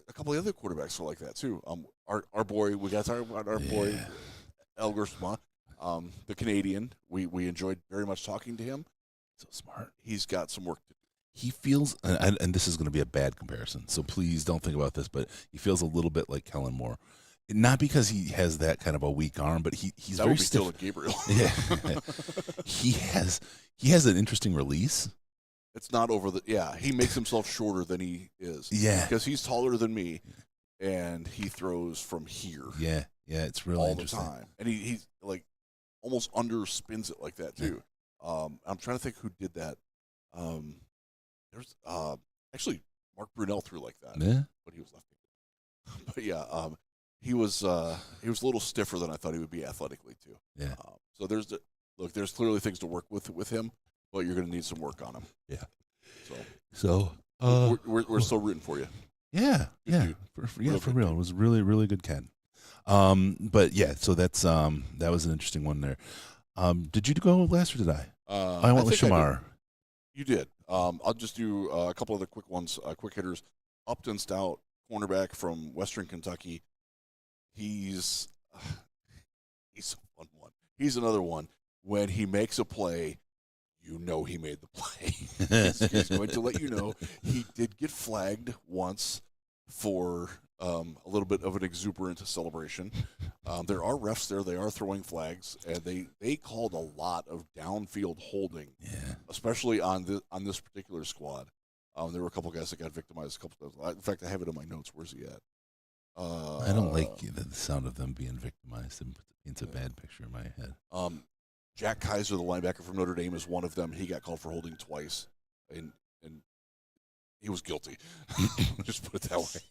a couple of other quarterbacks are like that too. Our boy, we got to talk about our boy Elgersma, the Canadian. We enjoyed very much talking to him. So smart. He's got some work to do. He feels, and this is going to be a bad comparison, so please don't think about this, but he feels a little bit like Kellen Moore. Not because he has that kind of a weak arm, but he's that very would be stiff. still a Gabriel. Yeah. he has an interesting release. It's not over the. Yeah, he makes himself shorter than he is. Yeah. Because he's taller than me, and he throws from here. Yeah, it's really all the interesting. time, and he's like almost under spins it like that too. I'm trying to think who did that. There's actually Mark Brunell threw like that, Yeah. but he was left-handed. But yeah, he was a little stiffer than I thought he would be athletically too. Yeah. So there's clearly things to work with him, but you're going to need some work on him. Yeah. So we're still rooting for you. Yeah, Good dude. for real. It was really, really good, Ken. But yeah, so that's that was an interesting one there. Did you go last or did I? I went with think I did. Shamar. You did. I'll just do a couple of the quick ones, quick hitters. Upton Stout, cornerback from Western Kentucky. He's a fun one. He's another one. When he makes a play, you know he made the play. He's going to let you know. He did get flagged once for a little bit of an exuberant celebration. There are refs there. They are throwing flags, and they called a lot of downfield holding, especially on this particular squad. There were a couple guys that got victimized a couple times. In fact, I have it in my notes. Where's he at? I don't like the sound of them being victimized. It paints a bad picture in my head. Jack Kaiser, the linebacker from Notre Dame, is one of them. He got called for holding twice, and he was guilty. Just put it that way.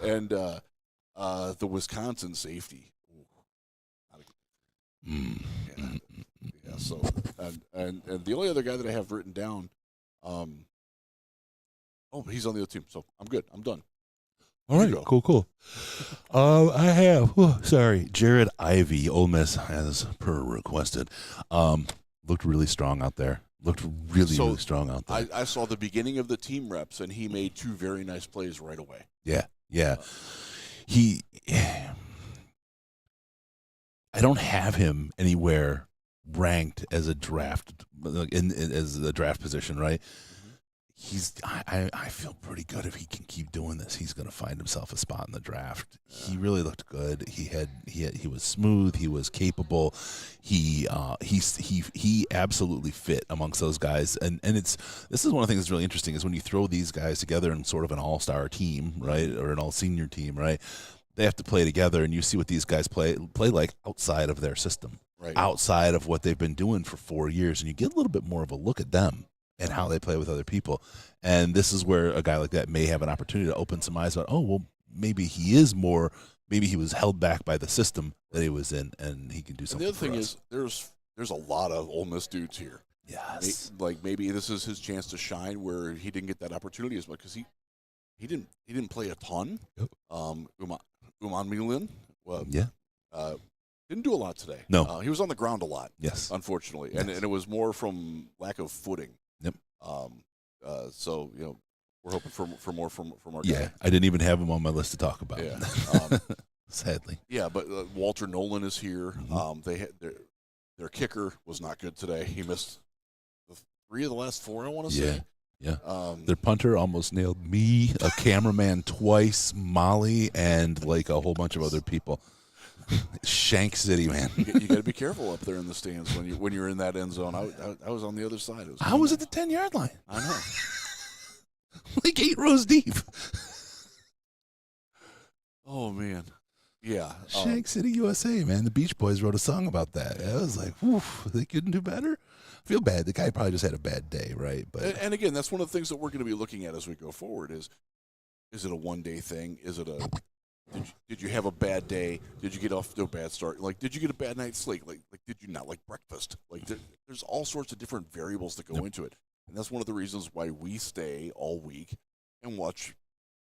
And the Wisconsin safety. Yeah. So and the only other guy that I have written down, he's on the other team. So I'm good. I'm done. All right, cool. I have, Jared Ivey, Ole Miss, as per requested. Looked really strong out there. Really strong out there. I saw the beginning of the team reps, and he made 2 very nice plays right away. Yeah. I don't have him anywhere ranked as a draft as a draft position, right? I feel pretty good if he can keep doing this. He's going to find himself a spot in the draft. He really looked good. He was smooth. He was capable. He absolutely fit amongst those guys. And this is one of the things that's really interesting is when you throw these guys together in sort of an all-star team, right, or an all-senior team, right? They have to play together, and you see what these guys play like outside of their system, right, outside of what they've been doing for 4 years, and you get a little bit more of a look at them and how they play with other people. And this is where a guy like that may have an opportunity to open some eyes about, maybe he was held back by the system that he was in, and he can do something. And the other thing is, there's a lot of Ole Miss dudes here. Yes. Like maybe this is his chance to shine where he didn't get that opportunity as much because he didn't play a ton. Yep. Uman Milan, didn't do a lot today. No. He was on the ground a lot. Yes. Unfortunately, Yes. and it was more from lack of footing. Yep. So we're hoping for more from our guy. Yeah, I didn't even have him on my list to talk about. Yeah. Sadly. Yeah, but Walter Nolan is here. Mm-hmm. Their kicker was not good today. He missed 3 of the last 4, I want to Yeah. say. Yeah. Their punter almost nailed me, a cameraman twice, Molly, and like a whole bunch of other people. Shank City, man. You got to be careful up there in the stands when you're in that end zone. I was on the other side. I was at the 10-yard line. I know. Like 8 rows deep. Oh, man. Yeah. Shank City, USA, man. The Beach Boys wrote a song about that. I was like, woof, they couldn't do better. I feel bad. The guy probably just had a bad day, right? But and again, that's one of the things that we're going to be looking at as we go forward is it a one-day thing? Is it did you have a bad day? Did you get off to a bad start? Like, did you get a bad night's sleep? Like did you not like breakfast? Like, there's all sorts of different variables that go into it. And that's one of the reasons why we stay all week and watch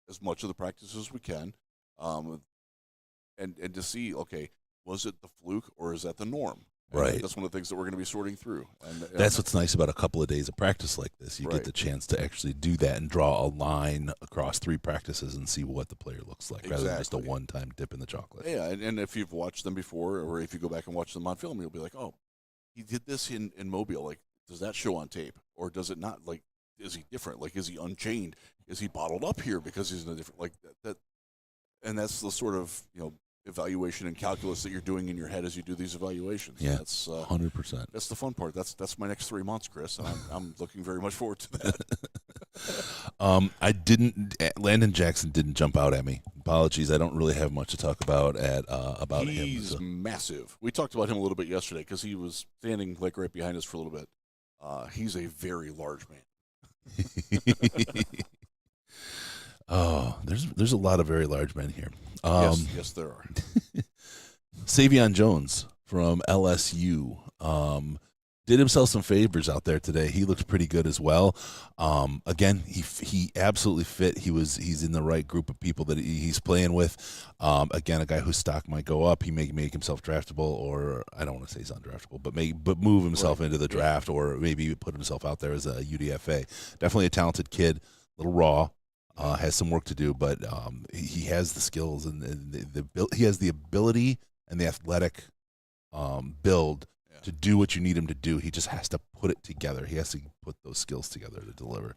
as much of the practice as we can. And to see, okay, was it the fluke or is that the norm? And right. That's one of the things that we're going to be sorting through. And that's what's nice about a couple of days of practice like this. You get the chance to actually do that and draw a line across 3 practices and see what the player looks like rather than just a one-time dip in the chocolate. Yeah, and if you've watched them before or if you go back and watch them on film, you'll be like, oh, he did this in Mobile. Like, does that show on tape or does it not? Like, is he different? Like, is he unchained? Is he bottled up here because he's in a different, like that? And that's the sort of, evaluation and calculus that you're doing in your head as you do these evaluations. Yeah, that's 100%. That's the fun part. That's my next 3 months, Chris, and I'm looking very much forward to that. Landon Jackson didn't jump out at me. Apologies, I don't really have much to talk about about him. He's massive. We talked about him a little bit yesterday because he was standing like right behind us for a little bit. He's a very large man. Oh, there's a lot of very large men here. Yes, there are. Savion Jones from LSU did himself some favors out there today. He looked pretty good as well. Again, he absolutely fit. He's in the right group of people that he's playing with. Again, a guy whose stock might go up. He may make himself draftable, or I don't want to say he's undraftable, but move himself into the draft, or maybe put himself out there as a UDFA. Definitely a talented kid, a little raw. Has some work to do, but he has the skills and he has the ability and the athletic build to do what you need him to do. He just has to put it together. He has to put those skills together to deliver.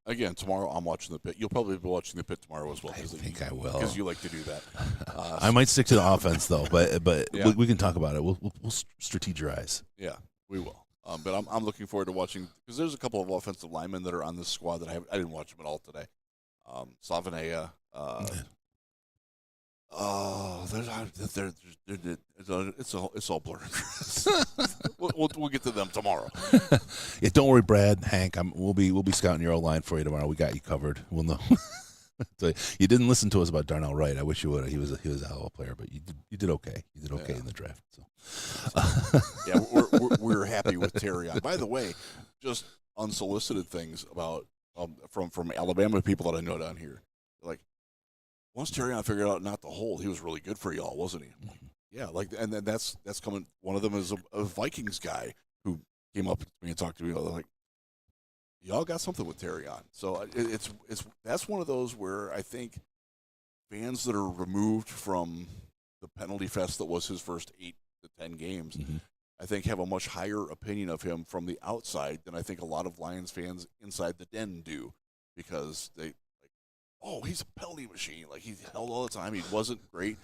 Again, tomorrow I'm watching the pit. You'll probably be watching the pit tomorrow as well. I think I will, because you like to do that. I might stick to the offense though, but Yeah. we can talk about it. We'll strategize. Yeah, we will. But I'm looking forward to watching because there's a couple of offensive linemen that are on this squad that I didn't watch them at all today. Savanea. It's all blurred. we'll get to them tomorrow. Yeah, don't worry, Brad, Hank. We'll be scouting your O-line for you tomorrow. We got you covered. We'll know. So you didn't listen to us about Darnell Wright. I wish you would. He was a hell of a player, but you did okay. You did okay in the draft. So yeah, we're happy with Terry. By the way, just unsolicited things about from Alabama people that I know down here. Like, once Terry figured out not to hold, he was really good for y'all, wasn't he? Yeah, like, and then that's coming. One of them is a Vikings guy who came up to me and talked to me. Like, y'all got something with Terry on. So it's that's one of those where I think fans that are removed from the penalty fest that was his first 8 to 10 games, I think have a much higher opinion of him from the outside than I think a lot of Lions fans inside the den do, because they like, oh, he's a penalty machine. Like, he held all the time. He wasn't great.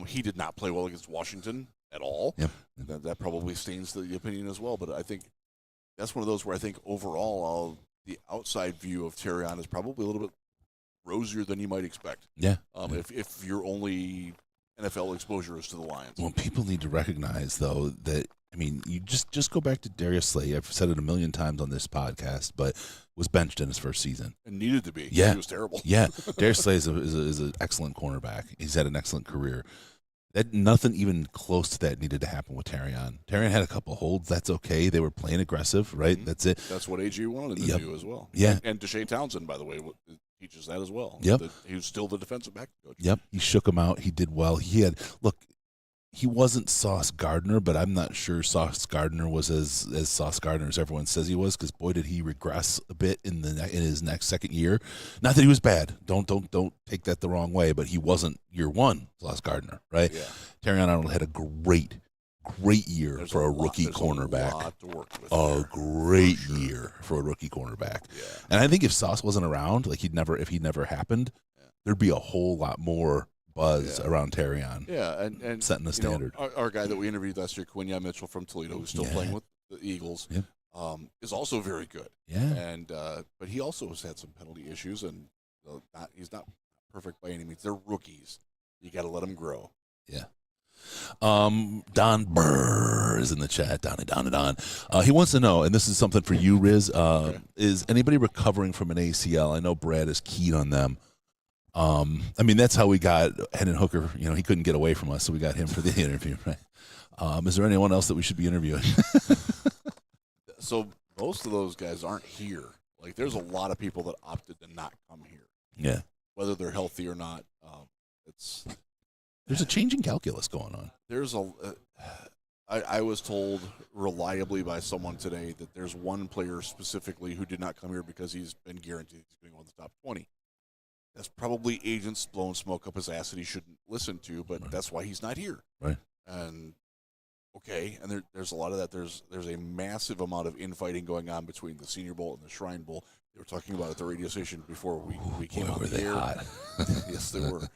He did not play well against Washington at all. Yep. That probably stains the opinion as well. But I think that's one of those where I think overall the outside view of Terrion is probably a little bit rosier than you might expect. Yeah. If your only NFL exposure is to the Lions. Well, people need to recognize, though, that, I mean, you just go back to Darius Slay. I've said it a million times on this podcast, but was benched in his first season. And needed to be. Yeah. He was terrible. Yeah. Darius Slay is an excellent cornerback. He's had an excellent career. That nothing even close to that needed to happen with Terrion. Terrion had a couple holds. That's okay. They were playing aggressive, right? That's it. That's what AG wanted to do as well. Yeah. And Deshae Townsend, by the way, teaches that as well. Yep. He was still the defensive back coach. Yep. He shook him out. He did well. He wasn't Sauce Gardner, but I'm not sure Sauce Gardner was as Sauce Gardner as everyone says he was, because boy, did he regress a bit in his second year. Not that he was bad. Don't take that the wrong way, but he wasn't year one Sauce Gardner, right? Yeah. Terrion Arnold had a great great year There's for a lot- rookie there's cornerback. A lot to work with A there, great for sure. year for a rookie cornerback. Yeah. And I think if Sauce wasn't around, like if he never happened, there'd be a whole lot more buzz around Terrion. Yeah, and setting the standard. Our guy that we interviewed last year, Quinya Mitchell from Toledo, who's still playing with the Eagles, is also very good. Yeah. And but he also has had some penalty issues, and he's not perfect by any means. They're rookies. You got to let them grow. Yeah. Don Burr is in the chat. Don. He wants to know, and this is something for you, Riz. Is anybody recovering from an ACL? I know Brad is keen on them. I mean, that's how we got Hendon Hooker. You know, he couldn't get away from us, so we got him for the interview, right? Is there anyone else that we should be interviewing? So most of those guys aren't here. Like, there's a lot of people that opted to not come here. Yeah. Whether they're healthy or not, There's a changing calculus going on. There's I was told reliably by someone today that there's one player specifically who did not come here because he's been guaranteed he's going to go in the top 20. That's probably agents blowing smoke up his ass that he shouldn't listen to, but that's why he's not here. Right. And okay, and there's a lot of that. There's a massive amount of infighting going on between the Senior Bowl and the Shrine Bowl. They were talking about it at the radio station before we came out were the they air. hot. Yes, they were.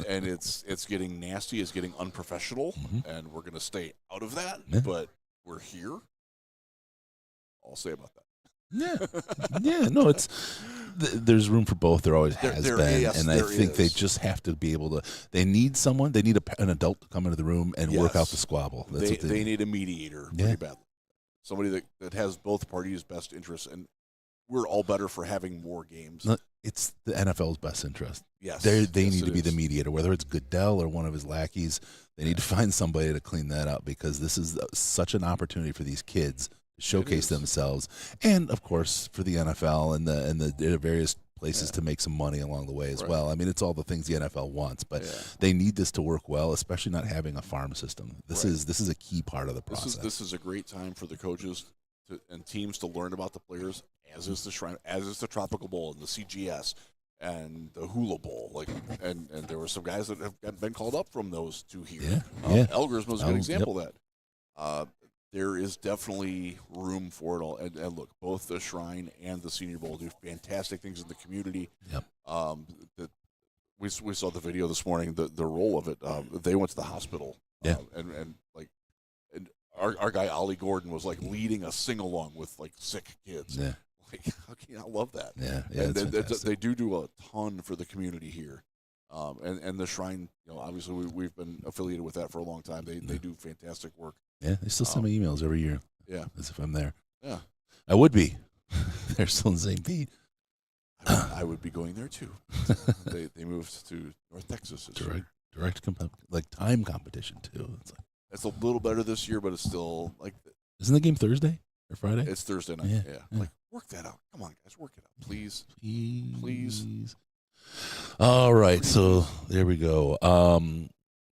And it's getting nasty. It's getting unprofessional, and we're going to stay out of that. Yeah. But we're here. I'll say about that. Yeah. No, there's room for both. There always has been, yes, and I think they just have to be able to. They need someone. They need an adult to come into the room and work out the squabble. That's what they need a mediator pretty badly. Somebody that has both parties' best interests, and we're all better for having more games. No, it's the NFL's best interest. Yes, they yes, need to be the mediator, whether it's Goodell or one of his lackeys. They need to find somebody to clean that up because this is such an opportunity for these kids to showcase themselves, and of course for the NFL and the various places to make some money along the way as well. I mean, it's all the things the NFL wants, but they need this to work well, especially not having a farm system. This is a key part of the process. This is a great time for the coaches and teams to learn about the players, as is the Shrine, as is the Tropical Bowl and the CGS and the Hula Bowl. And there were some guys that have been called up from those two here. Elgers was a good example of that. There is definitely room for it all. And look, both the Shrine and the Senior Bowl do fantastic things in the community. Yep. We saw the video this morning, the role of it. They went to the hospital. And our guy, Ollie Gordon, was like leading a sing-along with like sick kids. Yeah. Like, how can you not love that? Yeah. And they do a ton for the community here. And the Shrine, obviously we've been affiliated with that for a long time. They do fantastic work. Yeah, they still send me emails every year. Yeah, as if I'm there. Yeah, I would be. They're still in the same beat. I would be going there too. They moved to North Texas. Direct time competition too. It's a little better this year, but it's still like. Isn't the game Thursday or Friday? It's Thursday night. Yeah. Like, work that out. Come on, guys, work it out, please. All right, so there we go.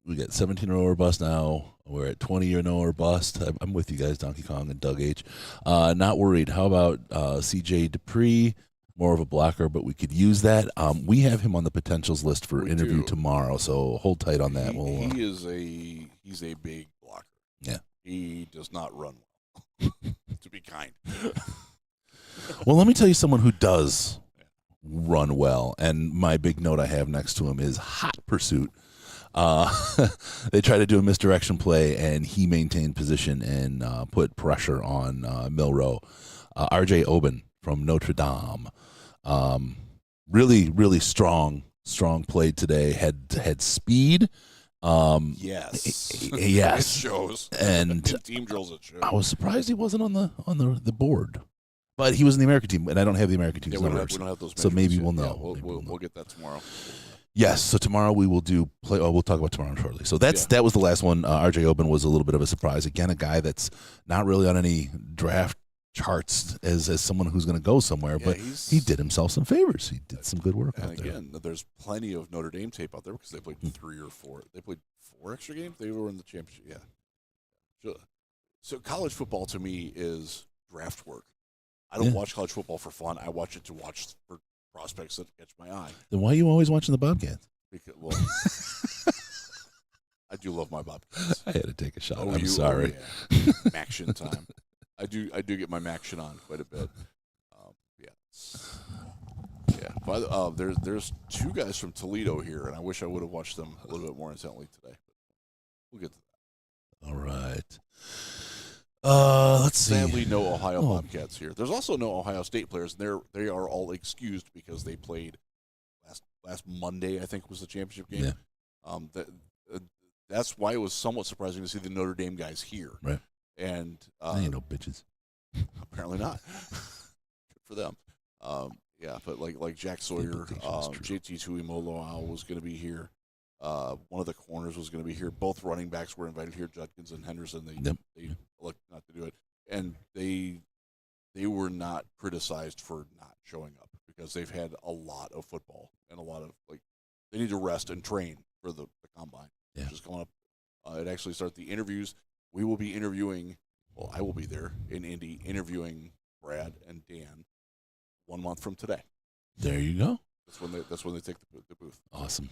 We got 17 or bust now. We're at 20 or bust. I'm with you guys, Donkey Kong and Doug H. Not worried. How about CJ Dupree? More of a blocker, but we could use that. We have him on the potentials list for interview tomorrow, so hold tight on that. He's a big blocker. Yeah. He does not run well, to be kind. Well, let me tell you someone who does run well, and my big note I have next to him is hot pursuit. They tried to do a misdirection play, and he maintained position and put pressure on Milroe. R.J. Oben from Notre Dame. Really, really strong play today. Had speed. Yes. Yes. It shows. And team drills it shows. I was surprised he wasn't on the board. But he was in the American team, and I don't have the American team's numbers. We don't have those so maybe we'll know. Yeah, we'll get that tomorrow. Yes, so tomorrow we will we'll talk about tomorrow shortly. So that was the last one. R.J. Oben was a little bit of a surprise. Again, a guy that's not really on any draft charts as someone who's going to go somewhere, but he did himself some favors. He did some good work out there. And again, there's plenty of Notre Dame tape out there because they played 3 or 4. They played 4 extra games. They were in the championship. Yeah. So college football to me is draft work. I don't watch college football for fun. I watch it to watch for prospects that catch my eye. Then why are you always watching the Bobcats? Because, I do love my Bobcats. I had to take a shot. Oh, I'm sorry. Oh, yeah. Maction time. I do get my Maction on quite a bit. Yeah. But there's two guys from Toledo here, and I wish I would have watched them a little bit more intently today. But we'll get to that. All right. Let's see. Sadly, no Ohio Bobcats here. There's also no Ohio State players, and they are all excused because they played last Monday, I think, was the championship game. Yeah. That's why it was somewhat surprising to see the Notre Dame guys here. Right. And they ain't no bitches. Apparently not. Good for them. Yeah, but like Jack Sawyer, JT Tuimoloau was going to be here. One of the corners was going to be here. Both running backs were invited here, Judkins and Henderson. They elected not to do it. And they were not criticized for not showing up because they've had a lot of football and a lot of, they need to rest and train for the combine, which is coming up. It actually starts the interviews. We will be interviewing, I will be there in Indy interviewing Brad and Dan 1 month from today. There you go. That's when they take the booth. Awesome.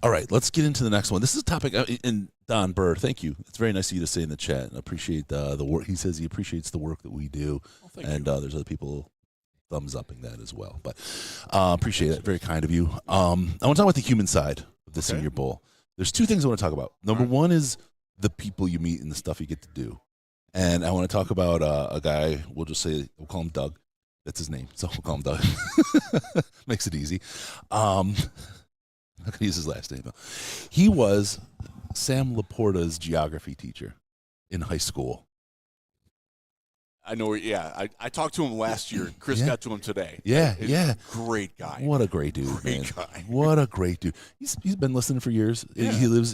All right, let's get into the next one. This is a topic, and Don Burr, thank you. It's very nice of you to say in the chat. I appreciate the work. He says he appreciates the work that we do, and there's other people thumbs upping that as well. But appreciate it. Very kind of you. I want to talk about the human side of the Senior Bowl. There's two things I want to talk about. Number one is the people you meet and the stuff you get to do. And I want to talk about a guy, we'll call him Doug. That's his name, so we'll call him Doug. Makes it easy. I'm not going to use his last name, though. He was Sam Laporta's geography teacher in high school. I know, yeah. I talked to him last year. Chris got to him today. Yeah. Great guy. What a great dude, Great guy. What a great dude. He's been listening for years. Yeah. He lives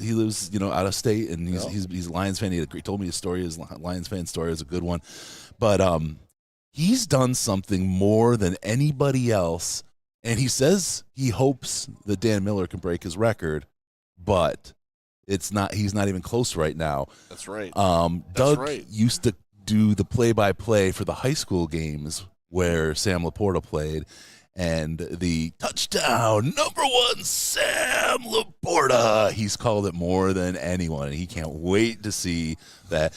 out of state, and he's a Lions fan. He told me his story. His Lions fan story is a good one. But he's done something more than anybody else, and he says he hopes that Dan Miller can break his record, but he's not even close right now. That's right. Doug used to do the play-by-play for the high school games where Sam Laporta played, and the touchdown, number one, Sam Laporta. He's called it more than anyone, and he can't wait to see that.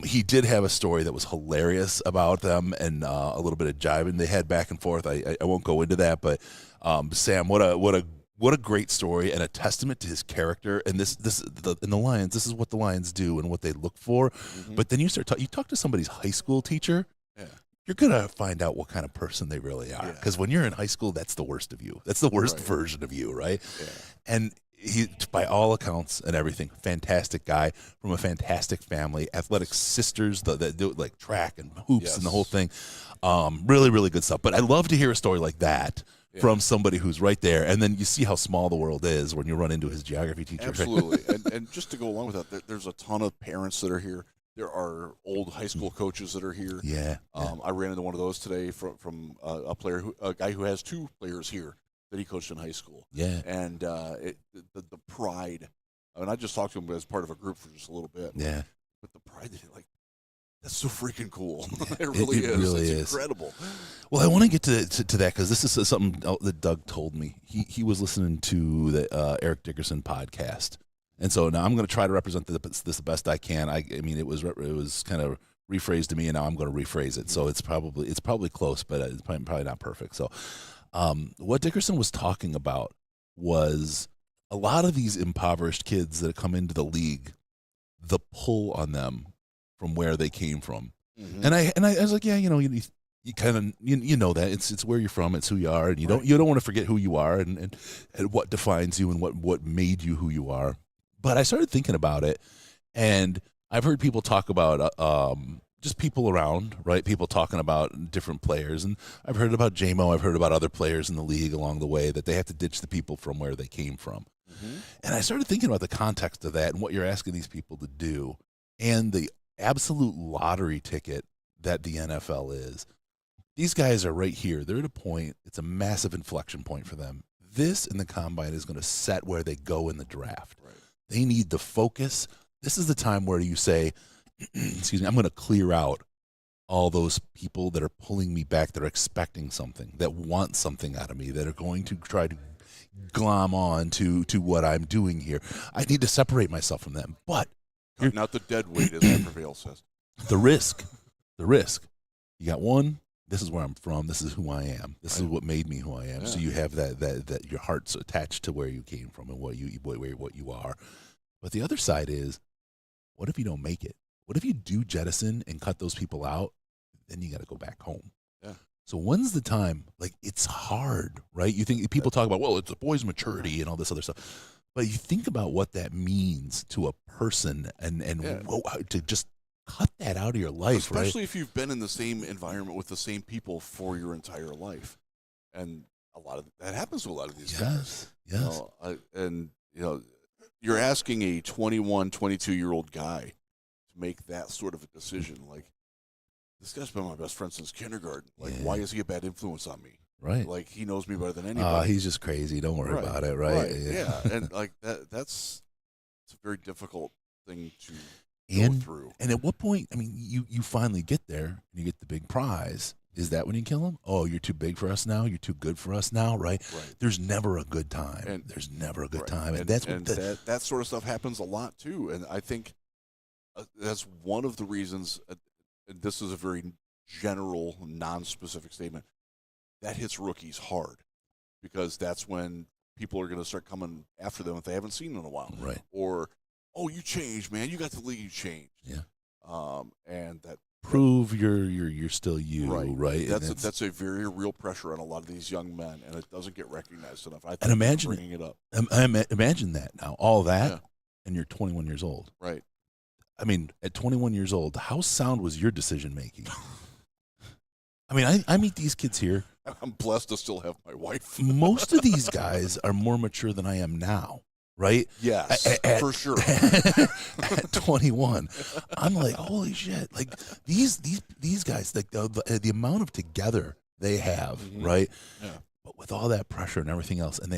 He did have a story that was hilarious about them, and a little bit of jibing they had back and forth. I won't go into that, but Sam, what a great story and a testament to his character. And in the Lions, this is what the Lions do and what they look for. Mm-hmm. But then you talk to somebody's high school teacher. Yeah. You're going to find out what kind of person they really are. Because when you're in high school, that's the worst of you. That's the worst version of you, right? Yeah. And he, by all accounts and everything, fantastic guy from a fantastic family, athletic sisters that do like track and hoops and the whole thing. Really, really good stuff. But I love to hear a story like that from somebody who's right there. And then you see how small the world is when you run into his geography teacher. Absolutely. and just to go along with that, there's a ton of parents that are here. There are old high school coaches that are here. Yeah. I ran into one of those today from a guy who has two players here that he coached in high school. Yeah. And the pride. I mean, I just talked to him as part of a group for just a little bit. Yeah. But the pride that that's so freaking cool. It really is. Really it's incredible. Well, I want to get to that because this is something that Doug told me. He was listening to the Eric Dickerson podcast. And so now I'm going to try to represent this the best I can. I mean, it was kind of rephrased to me, and now I'm going to rephrase it. So it's probably close, but it's probably not perfect. So what Dickerson was talking about was a lot of these impoverished kids that come into the league, the pull on them from where they came from. Mm-hmm. And I was like, yeah, you kind of you know that it's where you're from, it's who you are, and you don't want to forget who you are and what defines you and what made you who you are. But I started thinking about it, and I've heard people talk about just people around, right? People talking about different players, and I've heard about J-Mo. I've heard about other players in the league along the way that they have to ditch the people from where they came from. Mm-hmm. And I started thinking about the context of that and what you're asking these people to do, and the absolute lottery ticket that the NFL is. These guys are right here. They're at a point. It's a massive inflection point for them. This in the combine is going to set where they go in the draft. Right. They need the focus. This is the time where you say, excuse me, I'm going to clear out all those people that are pulling me back, that are expecting something, that want something out of me, that are going to try to glom on to what I'm doing here. I need to separate myself from them. But Cutting out the dead weight, as Hyper Vale says. the risk. You got one. This is where I'm from. This is who I am. This is what made me who I am. Yeah. So you have that your heart's attached to where you came from and what you are. But the other side is, what if you don't make it? What if you do jettison and cut those people out? Then you got to go back home. Yeah. So when's the time? Like, it's hard, right? You think people talk about, well, it's a boy's maturity and all this other stuff. But you think about what that means to a person and to just cut that out of your life, especially if you've been in the same environment with the same people for your entire life, and a lot of that happens to a lot of these guys. Yes. You're asking a 21, 22-year-old guy to make that sort of a decision. Like, this guy's been my best friend since kindergarten. Like, why is he a bad influence on me? Right. Like, he knows me better than anybody. He's just crazy. Don't worry about it, right? Yeah. And like that's it's a very difficult thing to go through. And at what point, I mean, you finally get there and you get the big prize. Is that when you kill him? Oh, you're too big for us now. You're too good for us now, right? There's never a good time. There's never a good time, and that's what that sort of stuff happens a lot too. And I think that's one of the reasons. And this is a very general, non-specific statement that hits rookies hard, because that's when people are going to start coming after them if they haven't seen them in a while, right? Or, oh, you changed, man. You got the league. You changed. Yeah. And that. Prove you're still you, right? That's a very real pressure on a lot of these young men, and it doesn't get recognized enough. I think and imagine bringing it up. Imagine that now, all that, and you're 21 years old, right? I mean, at 21 years old, how sound was your decision making? I mean, I meet these kids here. I'm blessed to still have my wife. Most of these guys are more mature than I am now. Right? Yes, for sure. At 21, I'm like, holy shit! Like these guys, like the amount of together they have, right? Yeah. But with all that pressure and everything else, and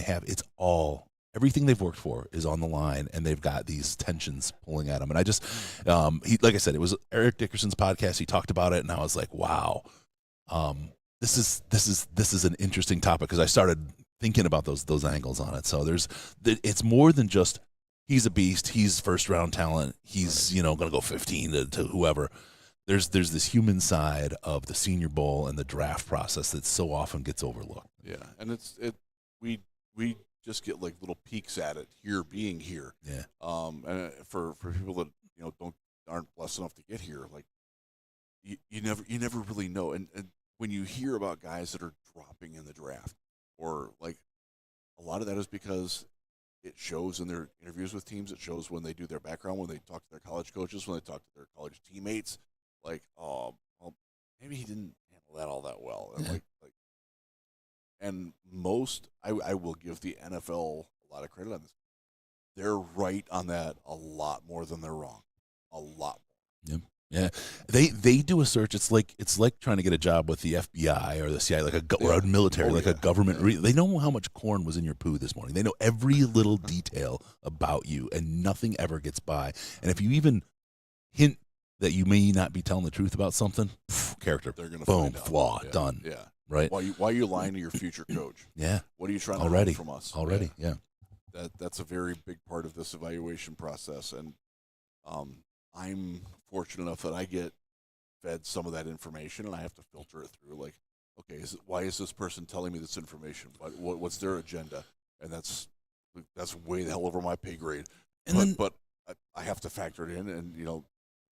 everything they've worked for is on the line, and they've got these tensions pulling at them. And I just, like I said, it was Eric Dickerson's podcast. He talked about it, and I was like, wow, this is an interesting topic, because I started thinking about those angles on it. So it's more than just he's a beast, he's first round talent, he's going to go 15 to whoever. There's this human side of the Senior Bowl and the draft process that so often gets overlooked. Yeah, and we just get like little peeks at it being here. Yeah. And for people that aren't blessed enough to get here, like you never really know. And when you hear about guys that are dropping in the draft, or like a lot of that is because it shows in their interviews with teams. It shows when they do their background, when they talk to their college coaches, when they talk to their college teammates. Like, well, maybe he didn't handle that all that well. And and most, I will give the NFL a lot of credit on this. They're right on that a lot more than they're wrong. A lot more. Yep. Yeah, they do a search. It's like trying to get a job with the FBI or the CIA, or a military, a government. They know how much corn was in your poo this morning. They know every little detail about you, and nothing ever gets by. And if you even hint that you may not be telling the truth about something, character, they're gonna boom, find out. flaw, done. Yeah, right. Why are you lying to your future coach? Yeah. What are you trying to hide from us? Already, yeah. That's a very big part of this evaluation process, and I'm fortunate enough that I get fed some of that information, and I have to filter it through. Like, okay, why is this person telling me this information? What's their agenda? And that's way the hell over my pay grade. But I have to factor it in, and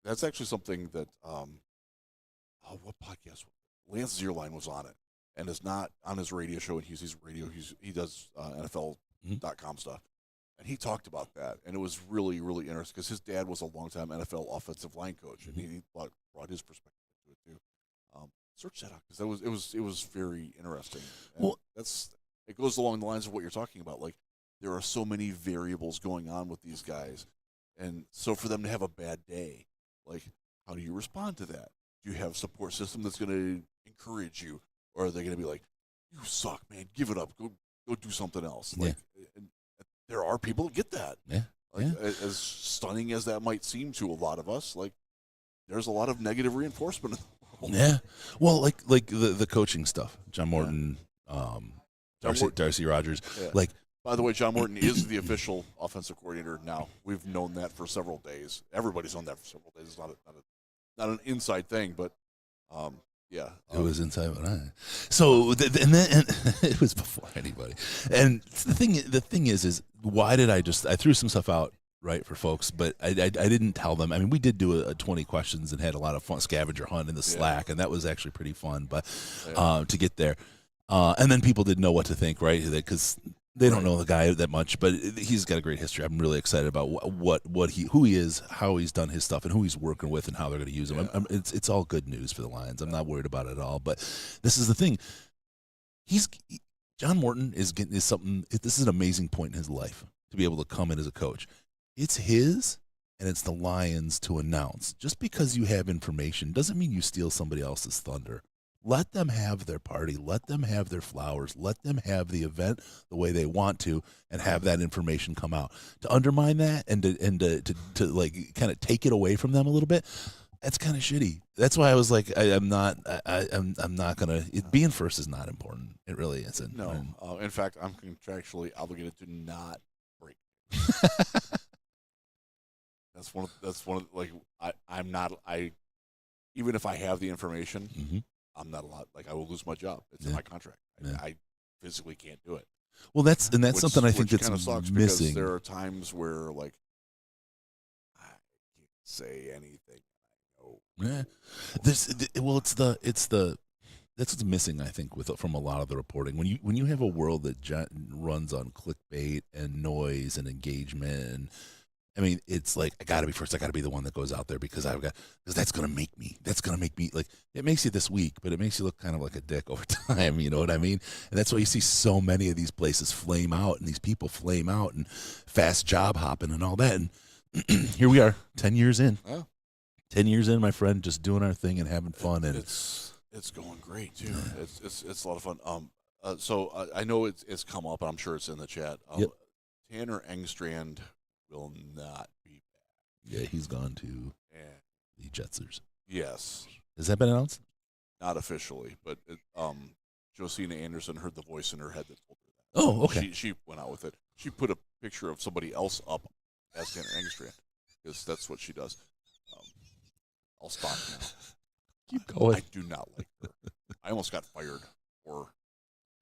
that's actually something that what podcast? Lance Zierlein was on it, and is not on his radio show. And he's radio. He does NFL.com stuff. And he talked about that, and it was really, really interesting, because his dad was a longtime NFL offensive line coach, and he brought his perspective to it too. Search that out, because it was very interesting. And well, it goes along the lines of what you're talking about. Like, there are so many variables going on with these guys, and so for them to have a bad day, like, how do you respond to that? Do you have a support system that's going to encourage you, or are they going to be like, "You suck, man, give it up, go do something else"? Like, and there are people that get that. Yeah. As stunning as that might seem to a lot of us, like, there's a lot of negative reinforcement. Yeah. Well, like the coaching stuff, John Morton, Darcy Rogers. Yeah. Like, By the way, John Morton is the official offensive coordinator now. We've known that for several days. Everybody's known that for several days. It's not an inside thing, but yeah. It was inside my eye. So and then it was before anybody. And the thing is why did I threw some stuff out right for folks, but I didn't tell them. I mean, we did do a 20 questions and had a lot of fun scavenger hunt in the Slack, and that was actually pretty fun. But to get there, and then people didn't know what to think, right? Because they don't know the guy that much, but he's got a great history. I'm really excited about who he is, how he's done his stuff, and who he's working with, and how they're going to use him. Yeah. It's all good news for the Lions. I'm not worried about it at all. But this is the thing. John Morton is something. This is an amazing point in his life to be able to come in as a coach. It's his, and it's the Lions to announce. Just because you have information doesn't mean you steal somebody else's thunder. Let them have their party. Let them have their flowers. Let them have the event the way they want to, and have that information come out. To undermine that and to like kind of take it away from them a little bit, that's kind of shitty. That's why I was like, I'm not gonna. Being first is not important. It really isn't. No. In fact, I'm contractually obligated to not break. That's one of like I'm not even if I have the information. Mm-hmm. I'm not allowed. Like, I will lose my job. It's in my contract. I physically can't do it. Well, that's something I think that's kind of sucks missing. Because there are times where, like, I can't say anything. Yeah, that's what's missing, I think, from a lot of the reporting. When you have a world that runs on clickbait and noise and engagement and I mean, it's like, I got to be first. I got to be the one that goes out there because that's going to make me, like, it makes you this weak, but it makes you look kind of like a dick over time. You know what I mean? And that's why you see so many of these places flame out and these people flame out and fast job hopping and all that. And here we are 10 years in, 10 years in, my friend, just doing our thing and having fun. And it's going great too. Yeah. It's a lot of fun. So I know it's come up and I'm sure it's in the chat. Yep. Tanner Engstrand will not be back. Yeah, he's gone to the Jetsers. Yes. Has that been announced? Not officially, but Josina Anderson heard the voice in her head that told her that. Oh, okay. She went out with it. She put a picture of somebody else up as Tanner Engstrand because that's what she does. I'll stop now. Keep going. I do not like her. I almost got fired for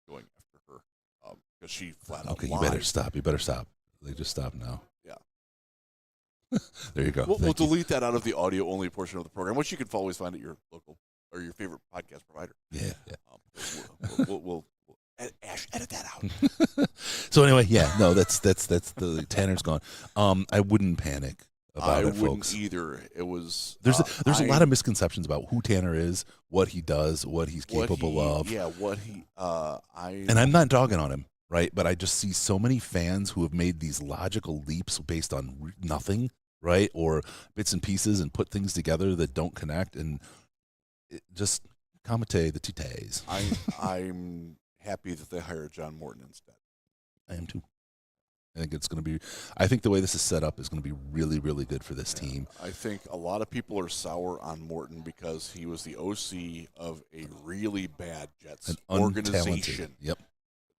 going after her because she flat out lied. You better stop. Like, just stop now. Yeah. There you go. We'll delete that out of the audio only portion of the program, which you can always find at your local or your favorite podcast provider. Yeah. We'll edit that out. So anyway, no, that's the Tanner's gone. I wouldn't panic about it, folks. I wouldn't either. It was there's a lot of misconceptions about who Tanner is, what he does, what he's capable of. Yeah, what he and I'm not dogging on him. Right, but I just see so many fans who have made these logical leaps based on nothing, right, or bits and pieces, and put things together that don't connect, and just comite the tutes. I'm happy that they hired John Morton instead. I am too. I think it's going to be. I think the way this is set up is going to be really, really good for this team. I think a lot of people are sour on Morton because he was the OC of a really bad Jets organization. Yep.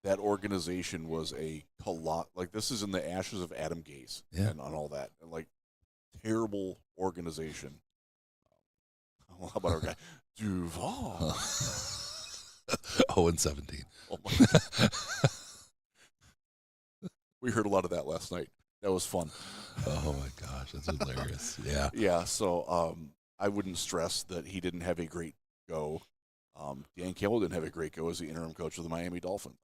That organization was like this is in the ashes of Adam Gase and on all that. And like terrible organization. How about our guy Duval? 0-17. Oh my God. We heard a lot of that last night. That was fun. Oh my gosh, that's hilarious. Yeah. Yeah, so I wouldn't stress that he didn't have a great go. Dan Campbell didn't have a great go as the interim coach of the Miami Dolphins.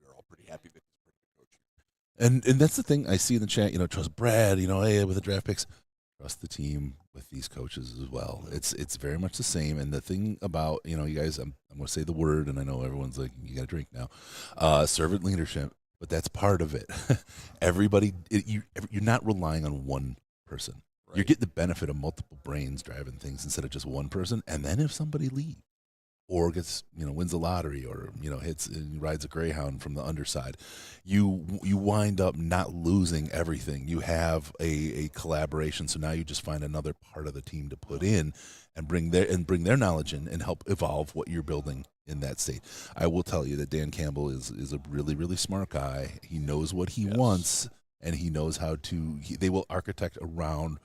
We're all pretty happy that he's a pretty good coach. And that's the thing I see in the chat, trust Brad, hey, with the draft picks, trust the team with these coaches as well. It's very much the same. And the thing about, you guys, I'm going to say the word, and I know everyone's like, you got to drink now, servant leadership, but that's part of it. You're not relying on one person. Right. You're getting the benefit of multiple brains driving things instead of just one person. And then if somebody leaves, or gets, wins the lottery, or hits and rides a greyhound from the underside, you wind up not losing everything. You have a collaboration. So now you just find another part of the team to put in and bring their knowledge in and help evolve what you're building in that state. I will tell you that Dan Campbell is a really, really smart guy. He knows what he wants, and he knows how to. They will architect around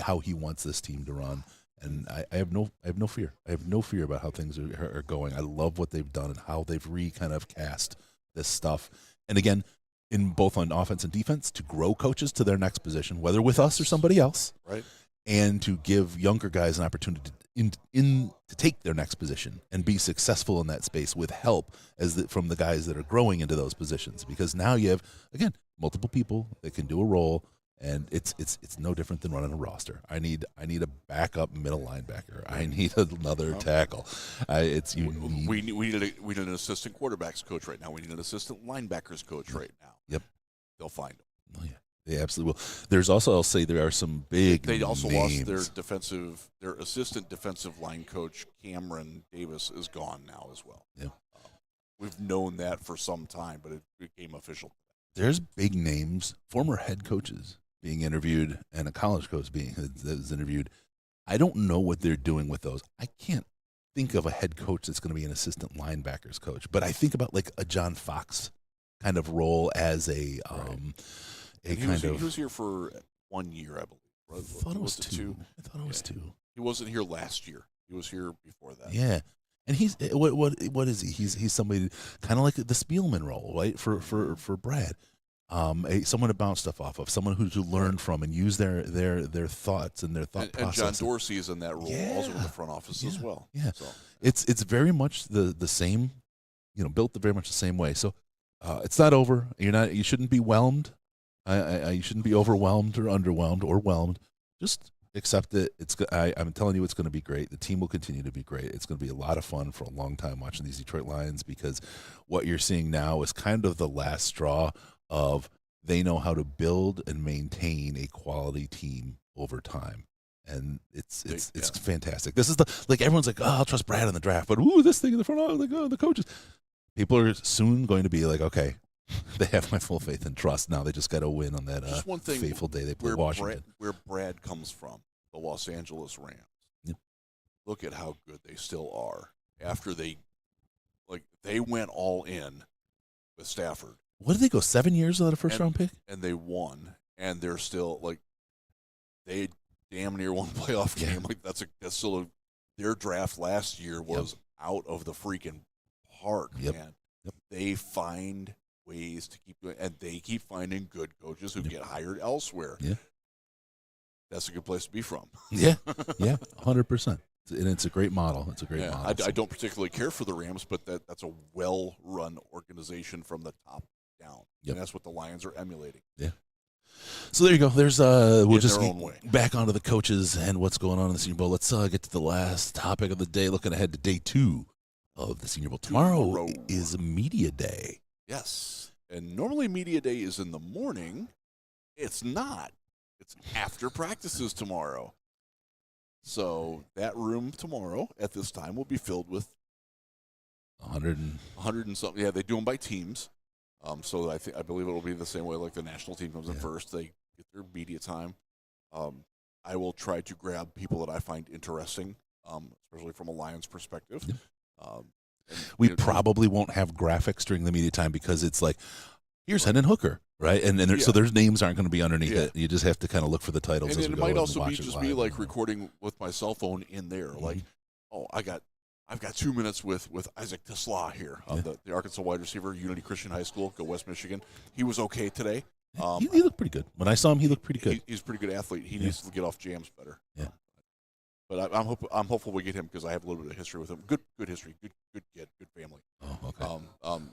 how he wants this team to run. And I have no fear. I have no fear about how things are going. I love what they've done and how they've kind of cast this stuff. And again, in both on offense and defense, to grow coaches to their next position, whether with us or somebody else, right? And to give younger guys an opportunity to take their next position and be successful in that space with help from the guys that are growing into those positions. Because now you have, again, multiple people that can do a role. And it's no different than running a roster. I need a backup middle linebacker. I need another tackle. We need an assistant quarterbacks coach right now. We need an assistant linebackers coach right now. Yep, they'll find them. Oh yeah, they absolutely will. There's also, I'll say, there are some big. They also names. lost their assistant defensive line coach Cameron Davis is gone now as well. Yeah, we've known that for some time, but it became official. There's big names, former head coaches being interviewed, and a college coach that was interviewed. I don't know what they're doing with those. I can't think of a head coach that's going to be an assistant linebackers coach, but I think about like a John Fox kind of role as he was here for 1 year, I believe. I thought it was two. He wasn't here last year. He was here before that. Yeah. And he's what is he? He's somebody kind of like the Spielman role, right? For Brad, someone to bounce stuff off of, someone who to learn from and use their thoughts and their thought process. And John Dorsey is in that role, also in the front office as well. Yeah, so it's very much the same, built very much the same way. So it's not over. You shouldn't be whelmed. You shouldn't be overwhelmed or underwhelmed or whelmed. Just accept it. I'm telling you, it's going to be great. The team will continue to be great. It's going to be a lot of fun for a long time watching these Detroit Lions, because what you're seeing now is kind of the last straw of they know how to build and maintain a quality team over time. And it's fantastic. This is everyone's like, oh, I'll trust Brad in the draft, but this thing in the front office, the coaches. People are soon going to be like, okay, they have my full faith and trust. Now they just got to win on that fateful day they play Washington. Where Brad comes from, the Los Angeles Rams. Yep. Look at how good they still are after they went all in with Stafford. What did they go 7 years without a first-round pick? And they won, and they're still they damn near won a playoff game. That's still their draft last year was out of the freaking park, man. Yep. They find ways to keep doing, and they keep finding good coaches who get hired elsewhere. Yeah, that's a good place to be from. Yeah, 100%. And it's a great model. It's a great model. I don't particularly care for the Rams, but that's a well-run organization from the top down. Yep. And that's what the Lions are emulating. Yeah. So there you go. There's we'll just their own way. Back onto the coaches and what's going on in the Senior Bowl. Let's get to the last topic of the day. Looking ahead to day 2 of the Senior Bowl. Tomorrow is Media Day. Yes. And normally Media Day is in the morning. It's not. It's after practices tomorrow. So that room tomorrow at this time will be filled with 100 and something. Yeah, they do them by teams. So I believe it will be the same way like the national team comes in first. They get their media time. I will try to grab people that I find interesting, especially from a Lions perspective. Yeah. We probably won't have graphics during the media time because it's like, here's Hendon Hooker, right? And so their names aren't going to be underneath it. You just have to kind of look for the titles. And as we it go might also be watch just it me live. like recording with my cell phone in there. Mm-hmm. Like, I've got 2 minutes with Isaac Tesla here, the Arkansas wide receiver, Unity Christian High School, go West Michigan. He was okay today. He looked pretty good. When I saw him, he looked pretty good. He's a pretty good athlete. He needs to get off jams better. Yeah. But I'm hopeful we get him because I have a little bit of history with him. Good history. Good kid. Good family. Oh, okay.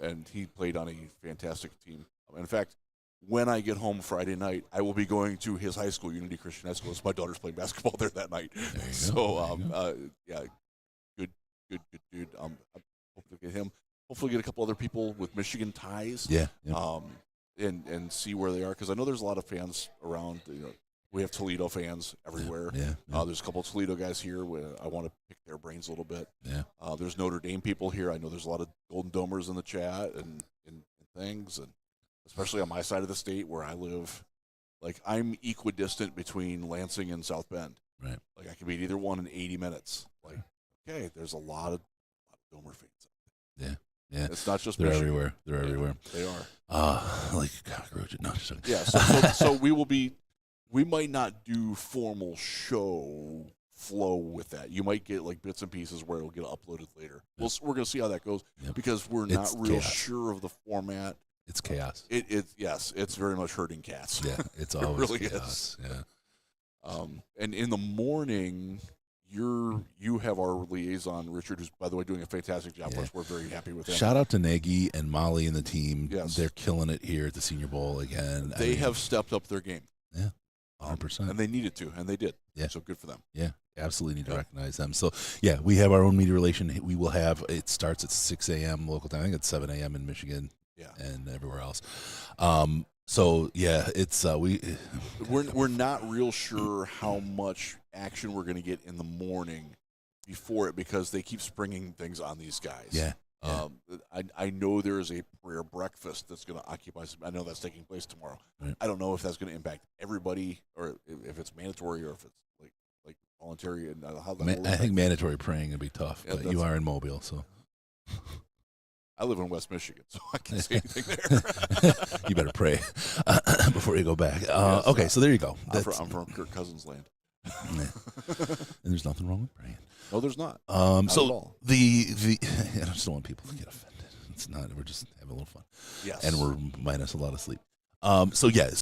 And he played on a fantastic team. In fact, when I get home Friday night, I will be going to his high school, Unity Christian High School. It's my daughter's playing basketball there that night. Good dude. I'm hoping to get him. Hopefully, get a couple other people with Michigan ties. Yeah. And see where they are because I know there's a lot of fans around. We have Toledo fans everywhere. Yeah. There's a couple of Toledo guys here. I want to pick their brains a little bit. Yeah. There's Notre Dame people here. I know there's a lot of Golden Domers in the chat and things, and especially on my side of the state where I live. Like, I'm equidistant between Lansing and South Bend. Right. Like, I can be at either one in 80 minutes. Like, okay, there's a lot of Domer fans. Yeah. Yeah. It's not just They're Michigan. everywhere. They're everywhere. They are. Like cockroaches. No, just kidding. Yeah. So we might not do formal show flow with that. You might get like bits and pieces where it'll get uploaded later. Yep. We're going to see how that goes Yep. because we're not It's real chaos. sure of the format. It's chaos. Yes, it's very much herding cats. Yeah. It's It always really chaos. is. Yeah. And in the morning, you have our liaison, Richard, who's, by the way, doing a fantastic job for us. We're very happy with him. Shout out to Nagy and Molly and the team. Yes. They're killing it here at the Senior Bowl again. They have stepped up their game. Yeah, 100%. And they needed to, and they did. Yeah. So good for them. Yeah, absolutely need to Yeah. recognize them. So, yeah, we have our own media relation. We will have, it starts at 6 a.m. local time. I think it's 7 a.m. in Michigan and everywhere else. So, yeah, it's We're not real sure how much action we're going to get in the morning before it because they keep springing things on these guys. Yeah. I know there is a prayer breakfast that's going to occupy some. I know that's taking place tomorrow. Right. I don't know if that's going to impact everybody or if it's mandatory or if it's like voluntary and how that. I think mandatory praying would be tough, Yeah, but you are in Mobile, so. I live in West Michigan, so I can't say anything there. You better pray before you go back. Okay, so there you go. I'm from Kirk Cousins' land. And there's nothing wrong with praying. No, there's not. So at all. the I just don't want people to get offended. It's not. We're just having a little fun. Yes. And we're minus a lot of sleep. So yes,